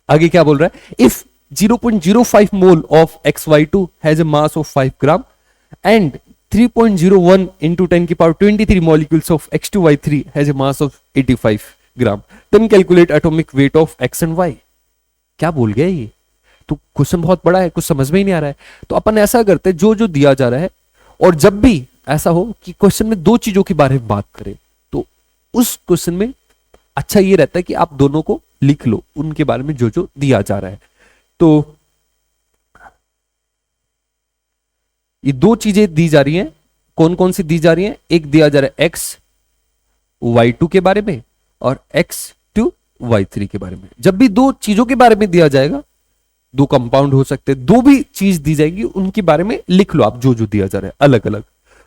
आगे क्या बोल रहा है? If 0.05 mole of XY2 has a mass of 5 gram and 3.01 into 10 की power 23 molecules of X2Y3 has a mass of 85 gram, then calculate atomic weight of X and Y। क्या बोल गया ये? तो क्वेश्चन बहुत बड़ा है, कुछ समझ में ही नहीं आ रहा है। तो अपन ऐसा करते हैं, जो जो दिया जा रहा है, और जब भी ऐसा हो कि क्वेश्चन में दो चीजों के बारे में बात करें, तो उस क्वेश्चन में अच्छा ये रहता है कि आप दोनों को लिख लो, उनके बारे में जो जो दिया जा रहा है। तो ये दो चीजें दी जा रही हैं। कौन कौन सी दी जा रही हैं? एक दिया जा रहा है XY2 के बारे में और X2Y3 के बारे में। जब भी दो चीजों के बारे में दिया जाएगा, दो कंपाउंड हो सकते हैं, दो भी चीज दी जाएगी, उनके बारे में लिख लो आप जो जो दिया जा रहा है अलग अलग।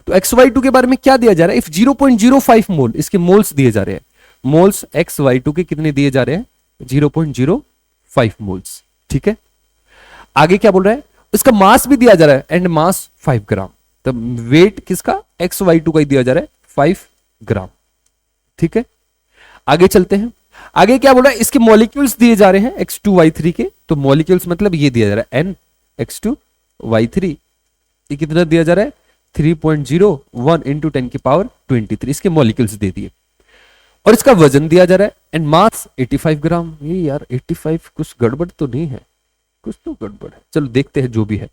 तो XY2 के बारे में क्या दिया जा रहा है? इफ 0.05 मोल, इसके मोल्स दिए जा रहे हैं। मोल्स XY2 के कितने दिए जा रहे हैं? 0.05 मोल्स। ठीक है, आगे क्या बोल रहा है? इसका मास भी दिया जा रहा है एंड मास 5 ग्राम। तो वेट किसका? XY2 का ही दिया जा रहा है 5 ग्राम। ठीक है, आगे चलते हैं। आगे क्या बोल रहा है? इसके मॉलिक्यूल्स दिए जा रहे हैं X2Y3 के। तो मॉलिक्यूल्स मतलब ये दिया जा रहा है NX2Y3। ये कितना दिया जा रहा है? 3.01 into 10 की पावर 23। इसके मॉलिक्यूल्स दे दिए और इसका वजन दिया जा रहा है एंड मास 85 ग्राम। ये यार 85 कुछ गड़बड़ तो नहीं है? कुछ तो गड़बड़ है, चलो देखते हैं जो भी है।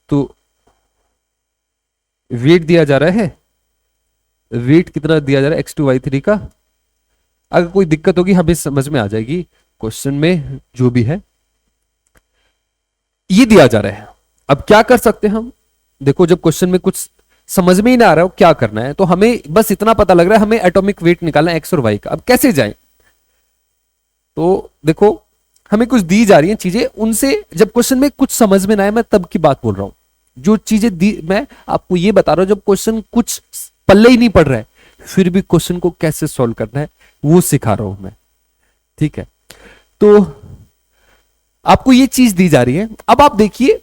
तो वेट दिया जा रहा है, वेट कितना दिया जा रहा है X2Y3 का। अगर कोई दिक्कत होगी हमें समझ में आ जाएगी क्वेश्चन में, जो भी है ये दिया जा रहा है। अब क्या कर सकते हैं हम? देखो, जब क्वेश्चन में कुछ समझ में ही ना आ रहा हो क्या करना है, तो हमें बस इतना पता लग रहा है हमें एटॉमिक वेट निकालना है X और Y का। अब कैसे जाएं? तो देखो, हमें कुछ दी जा रही हैं चीजें, उनसे जब क्वेश्चन में कुछ समझ में ना आए, मैं तब की बात बोल रहा हूं। जो चीजें दी, मैं आपको ये बता रहा हूं, जब क्वेश्चन कुछ पल्ले ही नहीं पड़ रहा है, फिर भी क्वेश्चन को कैसे सॉल्व करना है वो सिखा रहा हूं मैं। ठीक है, तो आपको ये चीज दी जा रही है। अब आप देखिए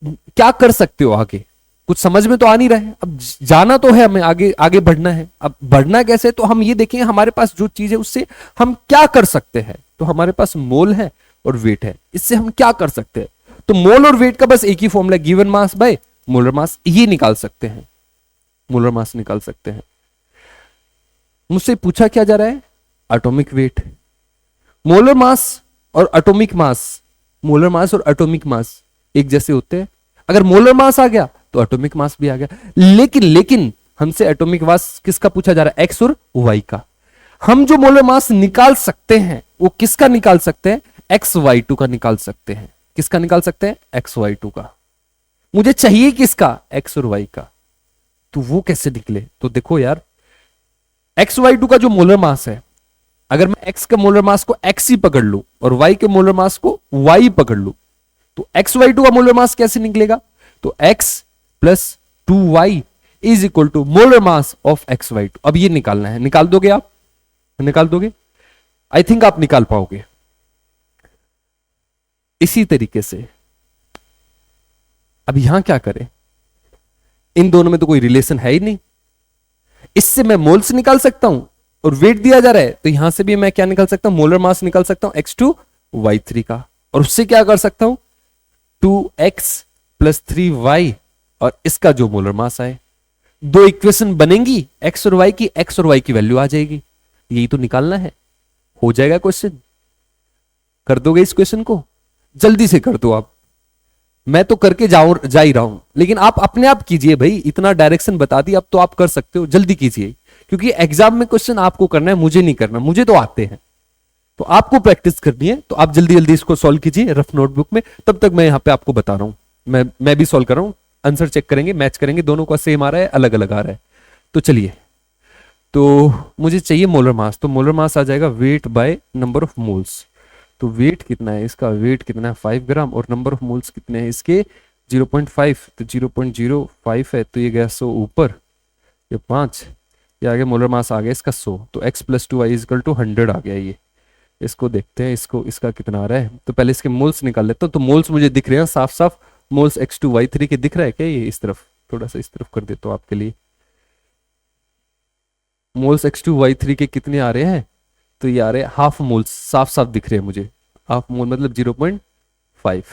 क्या कर सकते हो आगे। कुछ समझ में तो आ नहीं रहा है, अब जाना तो है हमें, आगे आगे बढ़ना है। अब बढ़ना कैसे? तो हम ये देखेंगे हमारे पास जो चीज है उससे हम क्या कर सकते हैं। तो हमारे पास मोल है और वेट है, इससे हम क्या कर सकते हैं? तो मोल और वेट का बस एक ही formula, given mass by molar mass, ये निकाल सकते हैं। मोलर मास निकाल सकते हैं। मुझसे पूछा क्या जा रहा है? Atomic weight. मोलर मास और एटॉमिक मास, मोलर मास और एटॉमिक मास एक जैसे होते हैं। अगर मोलर मास आ गया तो एटॉमिक मास भी आ गया। लेकिन हमसे एटॉमिक मास किसका पूछा जा रहा है? एक्स और वाई का। हम जो मोलर मास निकाल सकते हैं वो किसका निकाल सकते हैं? XY2 का निकाल सकते हैं। किसका निकाल सकते हैं? XY2 का। मुझे चाहिए किसका? X और Y का। तो वो कैसे निकले? तो देखो यार, XY2 का जो मोलर मास है, अगर मैं X के मोलर मास को X ही पकड़ लूं और Y के मोलर मास को Y पकड़ लूं, तो XY2 का मोलर मास कैसे निकलेगा? तो X plus 2Y is equal to molar mass of XY2। अब ये निकालना है। निकाल दोगे आप? निकाल दोगे? आई थिंक आप निकाल पाओगे। इसी तरीके से अब यहां क्या करें? इन दोनों में तो कोई रिलेशन है ही नहीं। इससे मैं मोल्स निकाल सकता हूं और वेट दिया जा रहा है, तो यहां से भी मैं क्या निकाल सकता हूं? मोलर मास निकाल सकता हूं X2Y3 का। और उससे क्या कर सकता हूं? 2X प्लस 3Y और इसका जो मोलर मास आए। दो इक्वेशन बनेंगी X और Y की, X और Y की वैल्यू आ जाएगी। यही तो निकालना है। हो जाएगा क्वेश्चन। कर दोगे इस क्वेश्चन को? जल्दी से कर दो आप। मैं तो करके जा ही रहा हूं, लेकिन आप अपने आप कीजिए भाई। इतना डायरेक्शन बता दी, अब तो आप कर सकते हो। जल्दी कीजिए, क्योंकि एग्जाम में क्वेश्चन आपको करना है, मुझे नहीं करना। मुझे तो आते हैं, तो आपको प्रैक्टिस करनी है। तो आप जल्दी जल्दी इसको सॉल्व कीजिए रफ नोटबुक में। तब तक मैं यहां पे आपको बता रहा हूं। मैं भी सॉल्व कर रहा हूं। आंसर चेक करेंगे, मैच करेंगे, दोनों का सेम आ रहा है, अलग अलग आ रहा है। तो चलिए, तो मुझे चाहिए मोलर मास। तो मोलर मास आ जाएगा weight by number of moles. तो वेट कितना है इसका? वेट कितना है? 5 ग्राम। और नंबर ऑफ मोल्स कितने हैं इसके? 0.5। तो 0.05 है, तो ये गया 100 ऊपर, ये 5, ये आगे मोलर मास आ गया इसका 100। तो x plus 2y equal to 100 आ गया। ये इसको देखते हैं, इसका कितना आ रहा है। तो पहले इसके मोल्स निकाल लेता हूं। तो मोल्स मुझे दिख रहे हैं साफ साफ। मोल्स X2Y3 के दिख रहा है क्या? ये इस तरफ, थोड़ा सा इस तरफ कर देता हूं आपके लिए। मोल्स H2Y3 के कितने आ रहे हैं? तो ये आ रहे हैं हाफ मोल्स, साफ साफ दिख रहे हैं मुझे, हाफ मोल मतलब 0.5।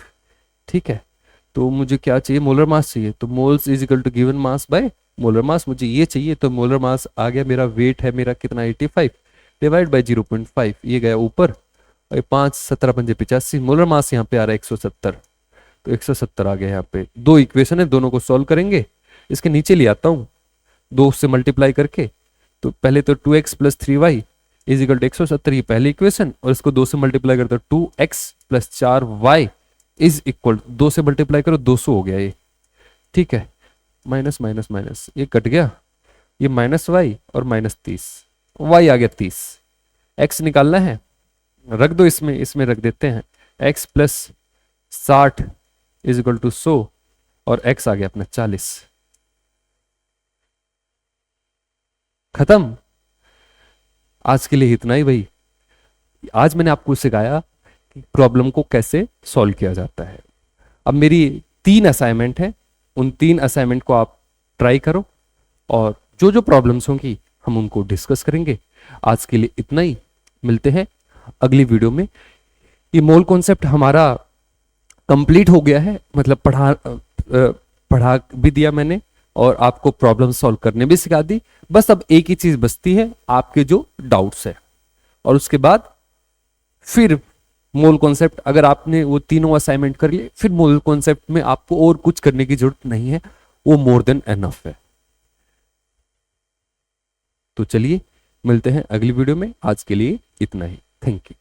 ठीक है, तो मुझे क्या चाहिए? मोलर मास चाहिए। तो moles is equal to given mass by molar mass, मुझे ये चाहिए। तो मोलर मास आ गया, मेरा वेट है मेरा कितना 85 डिवाइड बाय 0.5, ये गया ऊपर, और 5 17 पंजे 85, मोलर मास यहाँ पे आ रहा है 170। तो 170 आ गया यहाँ पे। दो इक्वेशन है, दोनों को सॉल्व करेंगे। इसके नीचे ले आता हूँ 2 से मल्टीप्लाई करके। तो पहले तो 2x plus 3y is equal to 170, ये पहली इक्वेशन, और इसको 2 से मल्टीप्लाई करते हो 2x plus 4y is equal, 2 से मल्टीप्लाई करो 200 हो गया ये। ठीक है, माइनस माइनस माइनस ये कट गया, ये माइनस वाई और माइनस 30, वाई आ गया 30। एक्स निकालना है, रख दो इसमें, इसमें रख देते हैं x plus 60 is equal to 100, और x आ गया अपना 40। खत्म। आज के लिए इतना ही भाई। आज मैंने आपको सिखाया कि प्रॉब्लम को कैसे सॉल्व किया जाता है। अब मेरी 3 असाइनमेंट है, उन 3 असाइनमेंट को आप ट्राई करो, और जो जो प्रॉब्लम्स होंगी हम उनको डिस्कस करेंगे। आज के लिए इतना ही, मिलते हैं अगली वीडियो में। ये मोल कॉन्सेप्ट हमारा कंप्लीट हो गया है, मतलब पढ़ा भी दिया मैंने, और आपको प्रॉब्लम सॉल्व करने भी सिखा दी। बस अब एक ही चीज बचती है, आपके जो डाउट्स है, और उसके बाद फिर मोल कॉन्सेप्ट, अगर आपने वो तीनों असाइनमेंट कर लिए, फिर मोल कॉन्सेप्ट में आपको और कुछ करने की जरूरत नहीं है, वो मोर देन एनफ है। तो चलिए मिलते हैं अगली वीडियो में। आज के लिए इतना ही। Thank you.